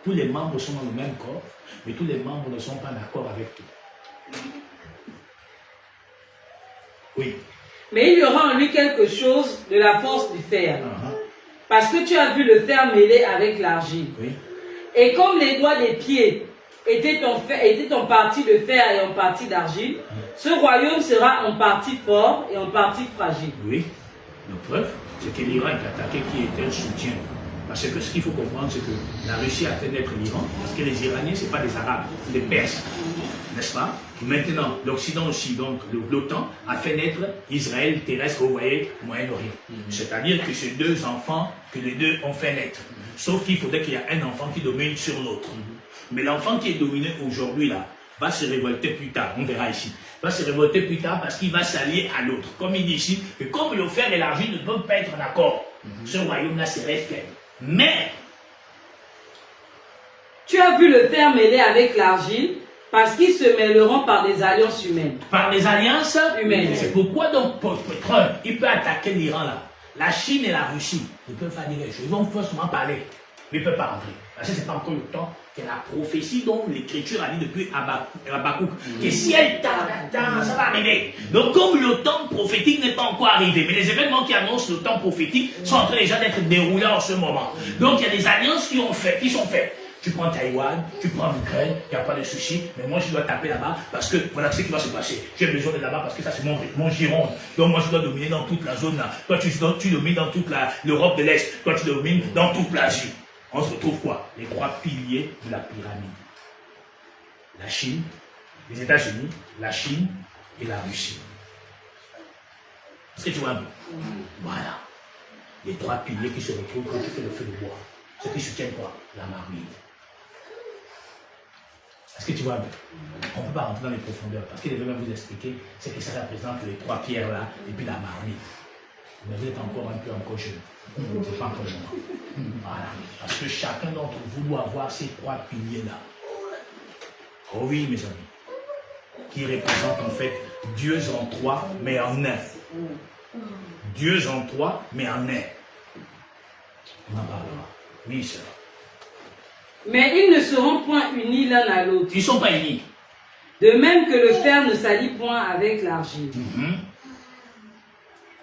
Speaker 1: Tous les membres sont dans le même corps, mais tous les membres ne sont pas d'accord avec tout. Oui.
Speaker 2: Mais il y aura en lui quelque chose de la force du fer. Parce que tu as vu le fer mêlé avec l'argile.
Speaker 1: Oui.
Speaker 2: Et comme les doigts des pieds étaient en partie de fer et en partie d'argile, ce royaume sera en partie fort et en partie fragile.
Speaker 1: Oui. La preuve, c'est que l'Iran est attaqué qui était un soutien. Parce que ce qu'il faut comprendre, c'est que la Russie a fait naître l'Iran, parce que les Iraniens, ce n'est pas des Arabes, c'est des Perses. N'est-ce pas? Maintenant, l'Occident aussi, donc l'OTAN, a fait naître Israël terrestre, vous voyez, Moyen-Orient. C'est-à-dire que ces deux enfants que les deux ont fait naître. Sauf qu'il faudrait qu'il y ait un enfant qui domine sur l'autre. Mais l'enfant qui est dominé aujourd'hui, là, va se révolter plus tard, on verra ici. Va se révolter plus tard parce qu'il va s'allier à l'autre. Comme il dit ici, que comme le fer et l'argile ne peuvent pas être d'accord, ce royaume-là serait faible. Mais,
Speaker 2: tu as vu le fer mêlé avec l'argile parce qu'ils se mêleront par des alliances humaines.
Speaker 1: Par des alliances
Speaker 2: humaines.
Speaker 1: C'est pourquoi donc Trump, il peut attaquer l'Iran là. La Chine et la Russie, ils peuvent faire des choses. Ils vont forcément parler, mais ils ne peuvent pas rentrer. Parce que ce n'est pas encore le temps que la prophétie dont l'Écriture a dit depuis Habakkuk, que si elle tarde, ça va arriver. Donc comme le temps prophétique n'est pas encore arrivé, mais les événements qui annoncent le temps prophétique sont en train déjà d'être déroulés en ce moment. Donc il y a des alliances qui sont faites. Tu prends Taïwan, tu prends l'Ukraine, il n'y a pas de souci, mais moi je dois taper là-bas parce que voilà ce qui va se passer. J'ai besoin de là-bas parce que ça c'est mon gironde. Donc moi je dois dominer dans toute la zone là. Toi tu domines dans toute l'Europe de l'Est, toi tu domines dans toute l'Asie. On se retrouve quoi? Les trois piliers de la pyramide. La Chine, les États-Unis, la Chine et la Russie. Est-ce que tu vois un peu? Voilà. Les trois piliers qui se retrouvent quand tu fais le feu de bois. Ceux qui soutiennent quoi? La marmite. Est-ce que tu vois un peu? On ne peut pas rentrer dans les profondeurs parce que je vais même vous expliquer ce que ça représente les trois pierres là et puis la marmite. Mais vous êtes encore un peu jeune. C'est pas encore le moment. Voilà. Parce que chacun d'entre vous doit avoir ces trois piliers-là. Oh oui, mes amis. Qui représentent en fait Dieu en trois, mais en un. Dieu en trois, mais en un. On en parlera. Oui, sœur.
Speaker 2: Mais ils ne seront point unis l'un à l'autre.
Speaker 1: Ils ne sont pas unis.
Speaker 2: De même que le fer ne s'allie point avec l'argile.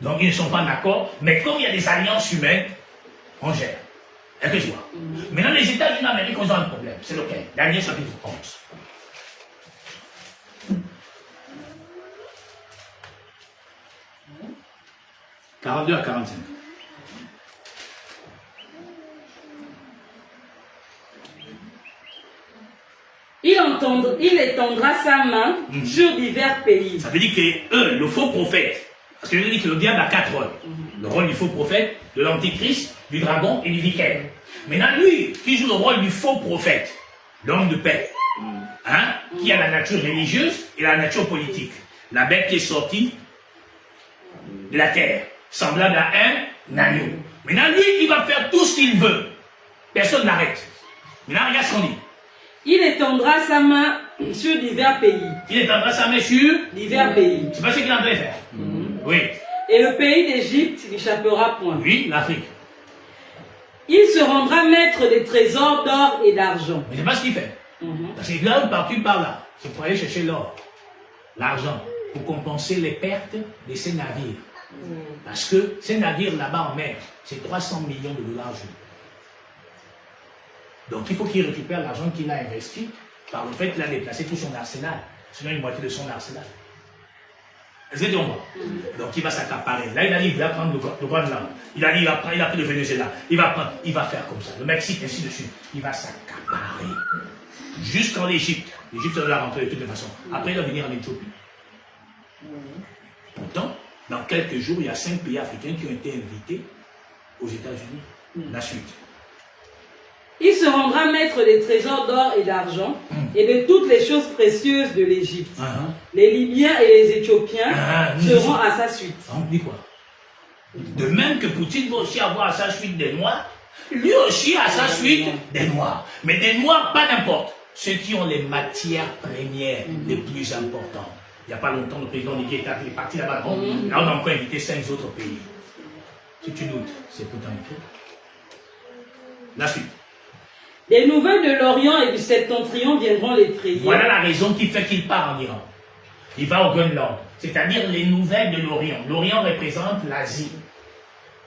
Speaker 1: Donc ils ne sont pas d'accord, mais comme il y a des alliances humaines, on gère. Est-ce que je vois? Maintenant, les États-Unis d'Amérique ont un problème. C'est lequel? Daniel chapitre 11. 42 à 45.
Speaker 2: Il étendra sa main sur divers pays.
Speaker 1: Ça veut dire que eux, le faux prophète, parce que je dis que le diable a 4 rôles. Le rôle du faux prophète, de l'antichrist, du dragon et du vicaire. Maintenant, lui, qui joue le rôle du faux prophète, l'homme de paix, qui a la nature religieuse et la nature politique. La bête qui est sortie de la terre, semblable à un agneau. Maintenant, lui, il va faire tout ce qu'il veut. Personne n'arrête. Maintenant, regarde ce qu'on dit.
Speaker 2: Il étendra sa main sur divers pays.
Speaker 1: Il étendra sa main sur
Speaker 2: divers pays.
Speaker 1: C'est pas ce qu'il est en train de faire. Oui.
Speaker 2: Et le pays d'Égypte n'échappera point.
Speaker 1: Oui, l'Afrique.
Speaker 2: Il se rendra maître des trésors d'or et d'argent.
Speaker 1: Mais c'est pas ce qu'il fait. Parce que là, partout par là, c'est pour aller chercher l'or, l'argent, pour compenser les pertes de ces navires. Parce que ces navires là-bas en mer, c'est 300 millions de dollars jour. Donc il faut qu'il récupère l'argent qu'il a investi par le fait qu'il a déplacé tout son arsenal, sinon une moitié de son arsenal. Est-ce que tu comprends? Donc il va s'accaparer. Là il arrive, il va prendre le Groenland. Il arrive, il a pris le Venezuela. Il va faire comme ça. Le Mexique, ainsi de suite. Il va s'accaparer. jusqu'en Égypte. L'Égypte doit la rentrer de toutes les façons. Après, il doit venir en Éthiopie. Pourtant, dans quelques jours, il y a 5 pays africains qui ont été invités aux États-Unis. La suite.
Speaker 2: Il se rendra maître des trésors d'or et d'argent et de toutes les choses précieuses de l'Égypte. Les Libyens et les Éthiopiens seront à sa suite.
Speaker 1: On dit quoi? De même que Poutine va aussi avoir à sa suite des Noirs, lui aussi a à sa suite des Noirs. Mais des Noirs, pas n'importe. Ceux qui ont les matières premières les plus importantes. Il n'y a pas longtemps, le président Niger est parti là-bas. Là, on a encore invité 5 autres pays. Si tu doutes, c'est pourtant écrit. La suite.
Speaker 2: Les nouvelles de l'Orient et du Septentrion viendront l'effrayer.
Speaker 1: Voilà la raison qui fait qu'il part en Iran. Il va au Groenland, c'est-à-dire les nouvelles de l'Orient. L'Orient représente l'Asie.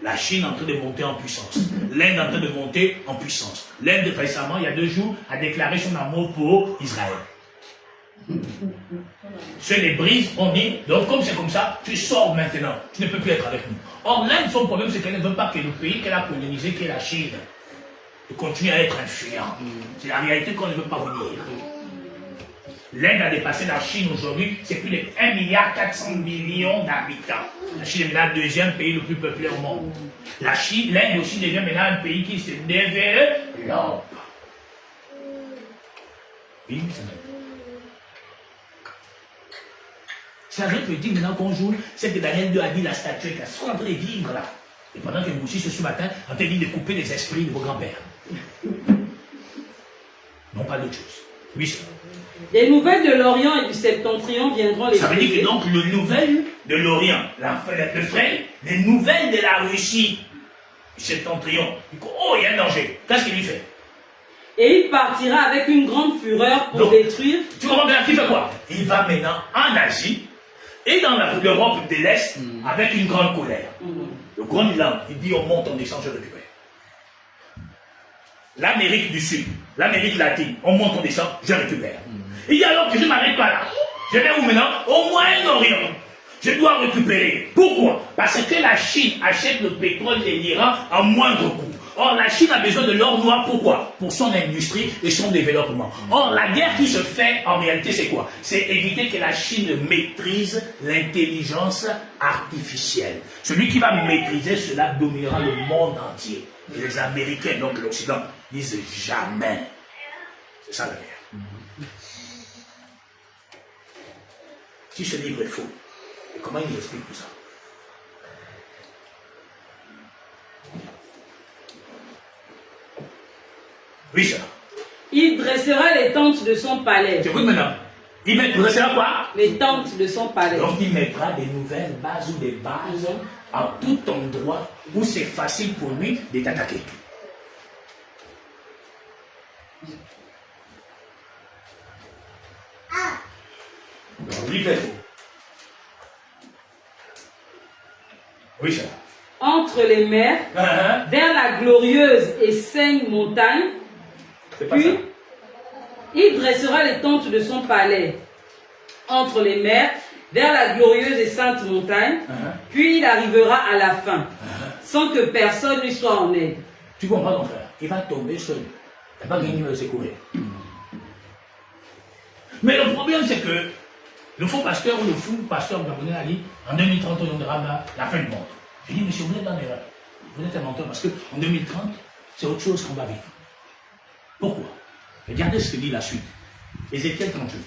Speaker 1: La Chine est en train de monter en puissance. L'Inde est en train de monter en puissance. L'Inde, récemment, il y a 2 jours, a déclaré son amour pour Israël. Ceux les brises ont dit, donc comme c'est comme ça, tu sors maintenant. Tu ne peux plus être avec nous. Or, l'Inde, son problème, c'est qu'elle ne veut pas que le pays qu'elle a colonisé, qui est la Chine, continue à être influent. C'est la réalité qu'on ne veut pas venir. L'Inde a dépassé la Chine aujourd'hui, c'est plus de 1,4 milliard d'habitants. La Chine est maintenant le 2e pays le plus peuplé au monde. L'Inde aussi devient maintenant un pays qui se développe. Oui, c'est la politique maintenant qu'on joue, c'est que Daniel 2 a dit la statue est en train de vivre là. Et pendant que Moussi ce matin a dit de couper les esprits de vos grands-pères. Non, pas d'autre chose. Oui, ça.
Speaker 2: Les nouvelles de l'Orient et du Septentrion viendront les.
Speaker 1: Ça veut dire que donc les nouvelles de l'Orient, le frère, les nouvelles de la Russie, du Septentrion, oh, il y a un danger. Qu'est-ce qu'il lui fait?
Speaker 2: Et il partira avec une grande fureur pour détruire.
Speaker 1: Tu comprends bien, qui fait quoi? Il va maintenant en Asie et dans l'Europe de l'Est avec une grande colère. Le Groenland, il dit on monte, on descend, je récupère. L'Amérique du Sud, l'Amérique latine, on monte, on descend, je récupère. Il dit alors que je ne m'arrête pas là. Je vais où maintenant? Au Moyen-Orient. Je dois récupérer. Pourquoi? Parce que la Chine achète le pétrole de l'Iran à moindre coût. Or, la Chine a besoin de l'or noir, pourquoi? Pour son industrie et son développement. Or, la guerre qui se fait, en réalité, c'est quoi? C'est éviter que la Chine maîtrise l'intelligence artificielle. Celui qui va maîtriser cela dominera le monde entier. Et les Américains, donc l'Occident, disent jamais. C'est ça la guerre. Si ce livre est faux, et comment il explique tout ça? Oui, ça.
Speaker 2: Il dressera les tentes de son palais.
Speaker 1: Écoute maintenant. Il dressera quoi?
Speaker 2: Les tentes de son palais.
Speaker 1: Donc il mettra des nouvelles bases ou des bases en tout endroit où c'est facile pour lui de t'attaquer. Donc lui fait faux. Oui, ça.
Speaker 2: Entre les mers, vers la glorieuse et saine montagne, puis il dressera les tentes de son palais. Entre les mers, vers la glorieuse et sainte montagne, puis il arrivera à la fin, sans que personne lui soit en aide.
Speaker 1: Tu comprends, mon frère? Il va tomber seul. Il n'a pas gagné de secourir. Mais le problème, c'est que le faux pasteur ou le fou pasteur gabonais a dit en 2030, on aura la fin du monde. Je dis, monsieur, vous êtes dans l'erreur. Vous êtes un menteur parce qu'en 2030, c'est autre chose qu'on va vivre. Pourquoi? Regardez ce que dit la suite. Ézéchiel 38.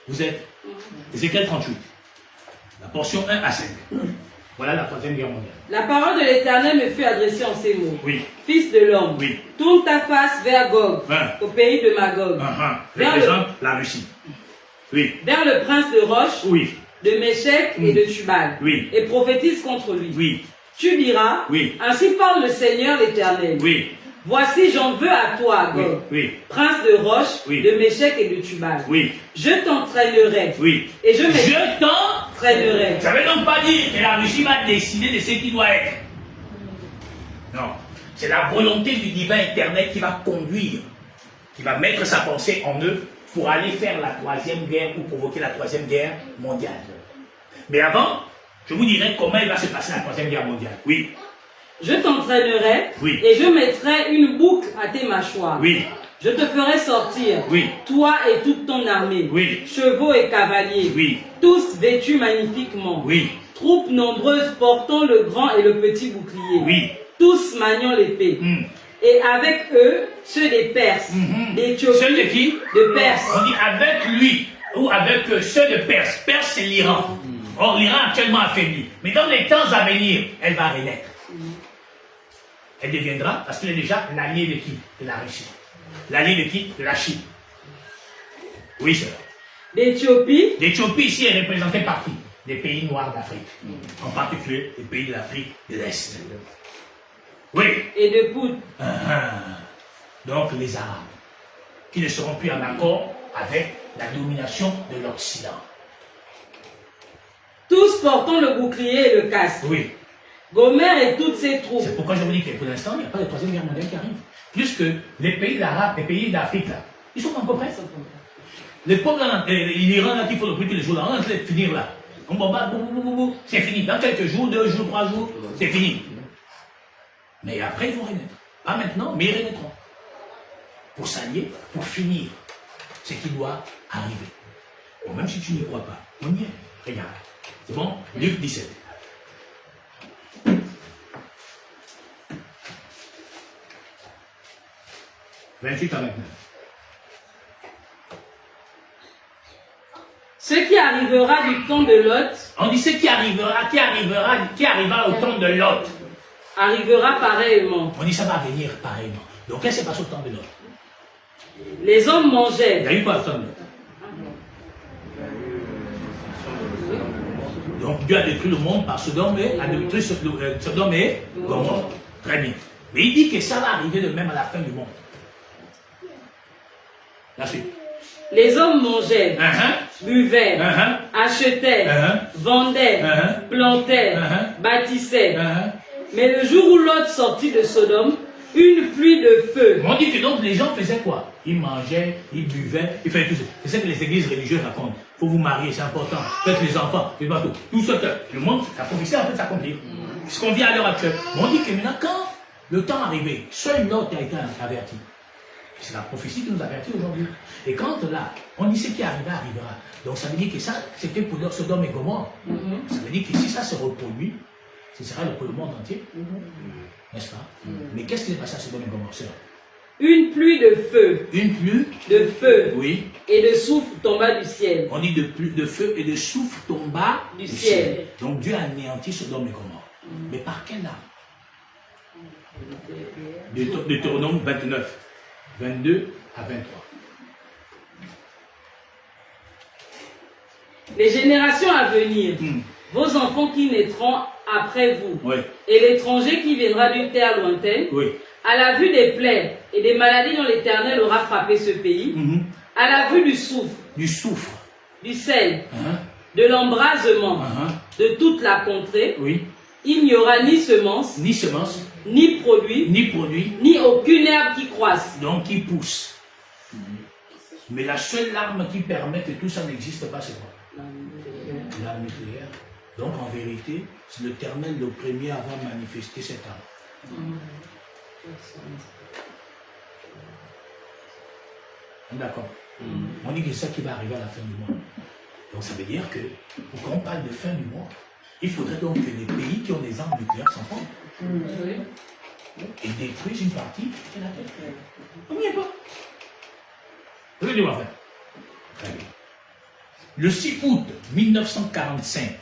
Speaker 1: Vous êtes Ézéchiel 38. La portion 1 à 5. Voilà la troisième guerre mondiale.
Speaker 2: La parole de l'Éternel me fut adressée en ces mots.
Speaker 1: Oui.
Speaker 2: Fils de l'homme,
Speaker 1: oui.
Speaker 2: Tourne ta face vers Gog, au pays de Magog.
Speaker 1: Représente la Russie. Oui.
Speaker 2: Vers le prince de Roche,
Speaker 1: oui.
Speaker 2: de Méchec et de Tubal.
Speaker 1: Oui.
Speaker 2: Et prophétise contre lui.
Speaker 1: Oui.
Speaker 2: Tu diras,
Speaker 1: oui.
Speaker 2: Ainsi parle le Seigneur l'Éternel.
Speaker 1: Oui.
Speaker 2: Voici, j'en veux à toi, Gog,
Speaker 1: oui.
Speaker 2: prince de Roche,
Speaker 1: oui.
Speaker 2: de Méchec et de Tubal.
Speaker 1: Oui.
Speaker 2: Je t'entraînerai.
Speaker 1: Oui.
Speaker 2: Et je
Speaker 1: t'entraînerai. Ça ne veut donc pas dire que la Russie va décider de ce qui doit être. Non. C'est la volonté du divin éternel qui va conduire, qui va mettre sa pensée en eux pour aller faire la troisième guerre ou provoquer la troisième guerre mondiale. Mais avant, je vous dirai comment il va se passer la Troisième Guerre mondiale. Oui.
Speaker 2: Je t'entraînerai
Speaker 1: oui.
Speaker 2: et je mettrai une boucle à tes mâchoires.
Speaker 1: Oui.
Speaker 2: Je te ferai sortir,
Speaker 1: oui.
Speaker 2: toi et toute ton armée,
Speaker 1: oui.
Speaker 2: chevaux et cavaliers,
Speaker 1: oui.
Speaker 2: tous vêtus magnifiquement,
Speaker 1: oui.
Speaker 2: troupes nombreuses portant le grand et le petit bouclier,
Speaker 1: oui.
Speaker 2: tous maniant l'épée. Et avec eux, ceux des Perses, d'Éthiopie,
Speaker 1: ceux de qui?
Speaker 2: De Perse.
Speaker 1: On dit avec lui ou avec ceux de Perse. Perse, c'est l'Iran. Or, l'Iran actuellement affaibli. Mais dans les temps à venir, elle va renaître. Elle deviendra, parce qu'elle est déjà l'allié de qui? De la Russie. L'allié de qui? De la Chine. Oui, c'est vrai.
Speaker 2: D'Éthiopie.
Speaker 1: L'Éthiopie ici est représentée par qui? Des pays noirs d'Afrique. En particulier, les pays de l'Afrique de l'Est. Oui.
Speaker 2: Et de Pout.
Speaker 1: Donc les Arabes, qui ne seront plus en accord avec la domination de l'Occident.
Speaker 2: Tous portant le bouclier et le casque.
Speaker 1: Oui.
Speaker 2: Gomer et toutes ses troupes.
Speaker 1: C'est pourquoi je vous dis que pour l'instant, il n'y a pas de Troisième Guerre mondiale qui arrive. Puisque les pays d'Arabes, les pays d'Afrique, là, ils sont encore prêts. Les pauvres, l'Iran, là, qui font le prix tous les jours, là, on est en train de finir là. On bombarde, c'est fini. Dans quelques jours, 2 jours, 3 jours, c'est fini. Mais après, ils vont renaître. Pas maintenant, mais ils renaîtront. Pour s'allier, pour finir ce qui doit arriver. Bon, même si tu n'y crois pas, on y est. Regarde. C'est bon? Luc 17. « 28 à 29.
Speaker 2: Ce qui arrivera du temps de Lot.
Speaker 1: On dit ce qui arrivera au temps de Lot.
Speaker 2: Arrivera pareillement.
Speaker 1: On dit ça va venir pareillement. Donc qu'est-ce qui s'est passé au temps de Lot?
Speaker 2: Les hommes mangeaient.
Speaker 1: Il y a eu quoi au temps de Lot? Donc Dieu a détruit le monde par Sodome et Gomorrhe. Très bien. Mais il dit que ça va arriver de même à la fin du monde. La suite.
Speaker 2: Les hommes mangeaient, buvaient, achetaient, vendaient, plantaient, bâtissaient. Mais le jour où Lot sortit de Sodome, une pluie de feu.
Speaker 1: On dit que donc les gens faisaient quoi? Ils mangeaient, ils buvaient, ils faisaient tout ça. C'est ça que les églises religieuses racontent. Il faut vous marier, c'est important. Faites les enfants, les bateaux. Tout ça, le monde, la prophétie en fait s'accomplir. Ce qu'on vit à l'heure actuelle. Mais on dit que maintenant, quand le temps arrivé, seul Lot a été averti. C'est la prophétie qui nous avertit aujourd'hui. Et quand là, on dit ce qui arrivera, arrivera. Donc ça veut dire que ça, c'était pour leur Sodome et Gomorrhe. Ça veut dire que si ça se reproduit, ce sera pour le monde entier. N'est-ce pas? Mais qu'est-ce qui s'est passé à Sodome et Gomorrhe?
Speaker 2: Une pluie de feu.
Speaker 1: Une pluie
Speaker 2: de feu.
Speaker 1: Oui.
Speaker 2: Et de soufre tomba du ciel.
Speaker 1: On dit de feu et de soufre tomba
Speaker 2: du ciel.
Speaker 1: Donc Dieu a anéanti Sodome et Gomorrhe. Mais par quelle arme? Deutéronome 29, 22 à 23.
Speaker 2: Les générations à venir, vos enfants qui naîtront après vous, et l'étranger qui viendra d'une terre lointaine, à la vue des plaies et des maladies dont l'Éternel aura frappé ce pays, à la vue du soufre, du sel, de l'embrasement, de toute la contrée, il n'y aura ni semence, ni produit, ni aucune herbe qui croisse.
Speaker 1: Donc qui pousse. Mais la seule arme qui permet que tout ça n'existe pas, c'est quoi? L'arme nucléaire. Donc en vérité, c'est l'Éternel le premier à avoir manifesté cette arme. D'accord. On dit que c'est ça qui va arriver à la fin du monde. Donc ça veut dire que, pour qu'on parle de fin du monde, il faudrait donc que les pays qui ont des armes nucléaires s'enfondent. Et détruisent une partie de la terre. On n'y est pas. Vous voyez ce qu'on va faire? Très bien. Le 6 août 1945,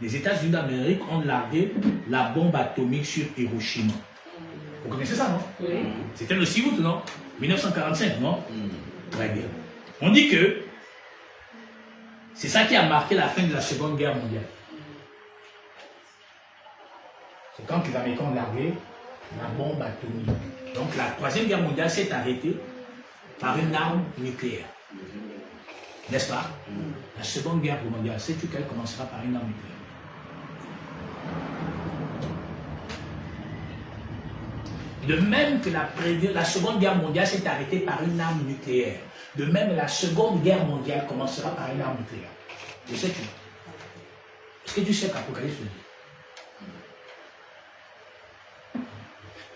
Speaker 1: les États-Unis d'Amérique ont largué la bombe atomique sur Hiroshima. Vous connaissez ça, non? Oui. C'était le 6 août, non? 1945, non? Très bien. On dit que c'est ça qui a marqué la fin de la Seconde Guerre mondiale. C'est quand les Américains ont largué la bombe atomique. Donc la Troisième Guerre mondiale s'est arrêtée par une arme nucléaire. N'est-ce pas? La Seconde Guerre mondiale, sais-tu qu'elle commencera par une arme nucléaire? De même que la Seconde Guerre mondiale s'est arrêtée par une arme nucléaire, de même la Seconde Guerre mondiale commencera par une arme nucléaire. Je sais que que tu sais qu'Apocalypse le dit.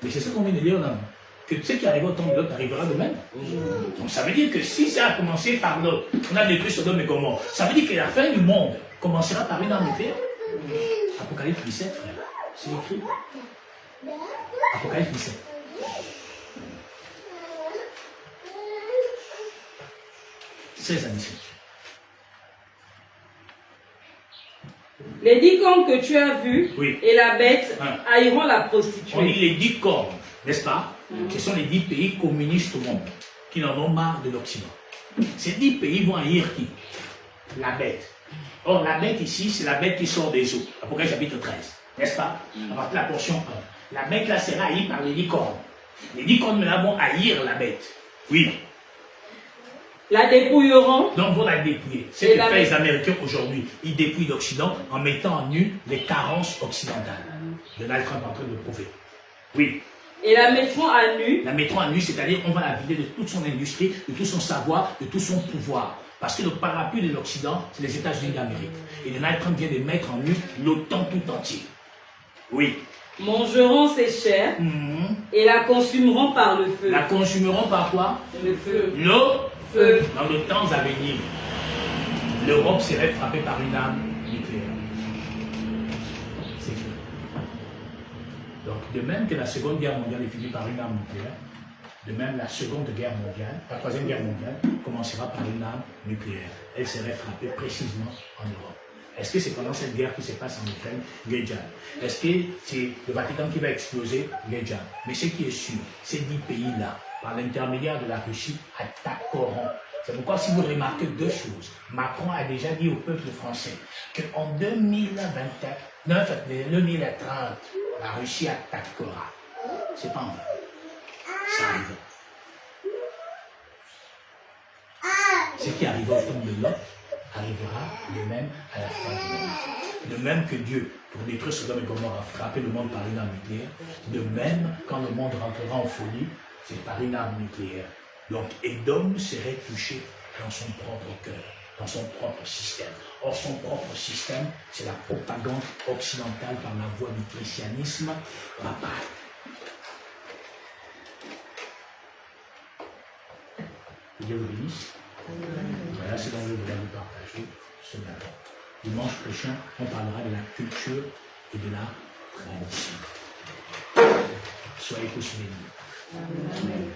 Speaker 1: Mais c'est ça qu'on vient de dire là. Que ce qui arrive au temps de l'autre arrivera de même. Donc ça veut dire que si ça a commencé par l'autre, on a détruit Sodome et Gomorrhe, ça veut dire que la fin du monde commencera par une arme nucléaire. Apocalypse 17, frère. C'est écrit. Apocalypse 17. À 17.
Speaker 2: Les 10 cornes que tu as vues et la bête haïront la prostituée.
Speaker 1: On dit les 10 cornes, n'est-ce pas? Ce sont les 10 pays communistes au monde qui en ont marre de l'Occident. Ces 10 pays vont haïr qui? La bête. Or, la bête ici, c'est la bête qui sort des eaux. Apocalypse chapitre 13, n'est-ce pas? À partir de la portion 1. La bête là sera haïe par les 10 cornes. Les 10 cornes là vont haïr la bête. Oui.
Speaker 2: La dépouilleront.
Speaker 1: Donc, vont la dépouiller. C'est ce que font les Américains aujourd'hui. Ils dépouillent l'Occident en mettant en nu les carences occidentales. Donald Trump est en train de le prouver. Oui.
Speaker 2: Et la mettront à nu.
Speaker 1: La mettront à nu, c'est-à-dire on va la vider de toute son industrie, de tout son savoir, de tout son pouvoir. Parce que le parapluie de l'Occident, c'est les États-Unis d'Amérique. Et Donald Trump vient de mettre en nu l'OTAN tout entier. Oui.
Speaker 2: Mangeront ses chairs et la consumeront par le feu.
Speaker 1: La consumeront par quoi?
Speaker 2: Le feu.
Speaker 1: Feu. Dans le temps à venir, l'Europe serait frappée par une arme nucléaire. C'est clair. Donc, de même que la Seconde Guerre mondiale est finie par une arme nucléaire, de même la Seconde Guerre mondiale, la Troisième Guerre mondiale, commencera par une arme nucléaire. Elle serait frappée précisément en Europe. Est-ce que c'est pendant cette guerre qui se passe en Ukraine? Guédian. Est-ce que c'est le Vatican qui va exploser? Guédian. Mais ce qui est sûr, ces 10 pays-là, par l'intermédiaire de la Russie, attaqueront. C'est pourquoi si vous remarquez deux choses, Macron a déjà dit au peuple français qu'en 2029, 2030, la Russie attaquera. C'est pas en vrai. Ça arrive. Ce qui arrive au temps de l'autre arrivera de même à la fin du monde. De même que Dieu, pour détruire Sodome et Gomorrhe, a frappé le monde par une arme nucléaire, de même, quand le monde rentrera en folie, c'est par une arme nucléaire. Donc, Édom serait touché dans son propre cœur, dans son propre système. Or, son propre système, c'est la propagande occidentale par la voie du christianisme papal. Que Dieu vous bénisse. Voilà ce dont je voulais vous partager ce matin. Dimanche prochain, on parlera de la culture et de la tradition. Soyez tous bénis. Amen.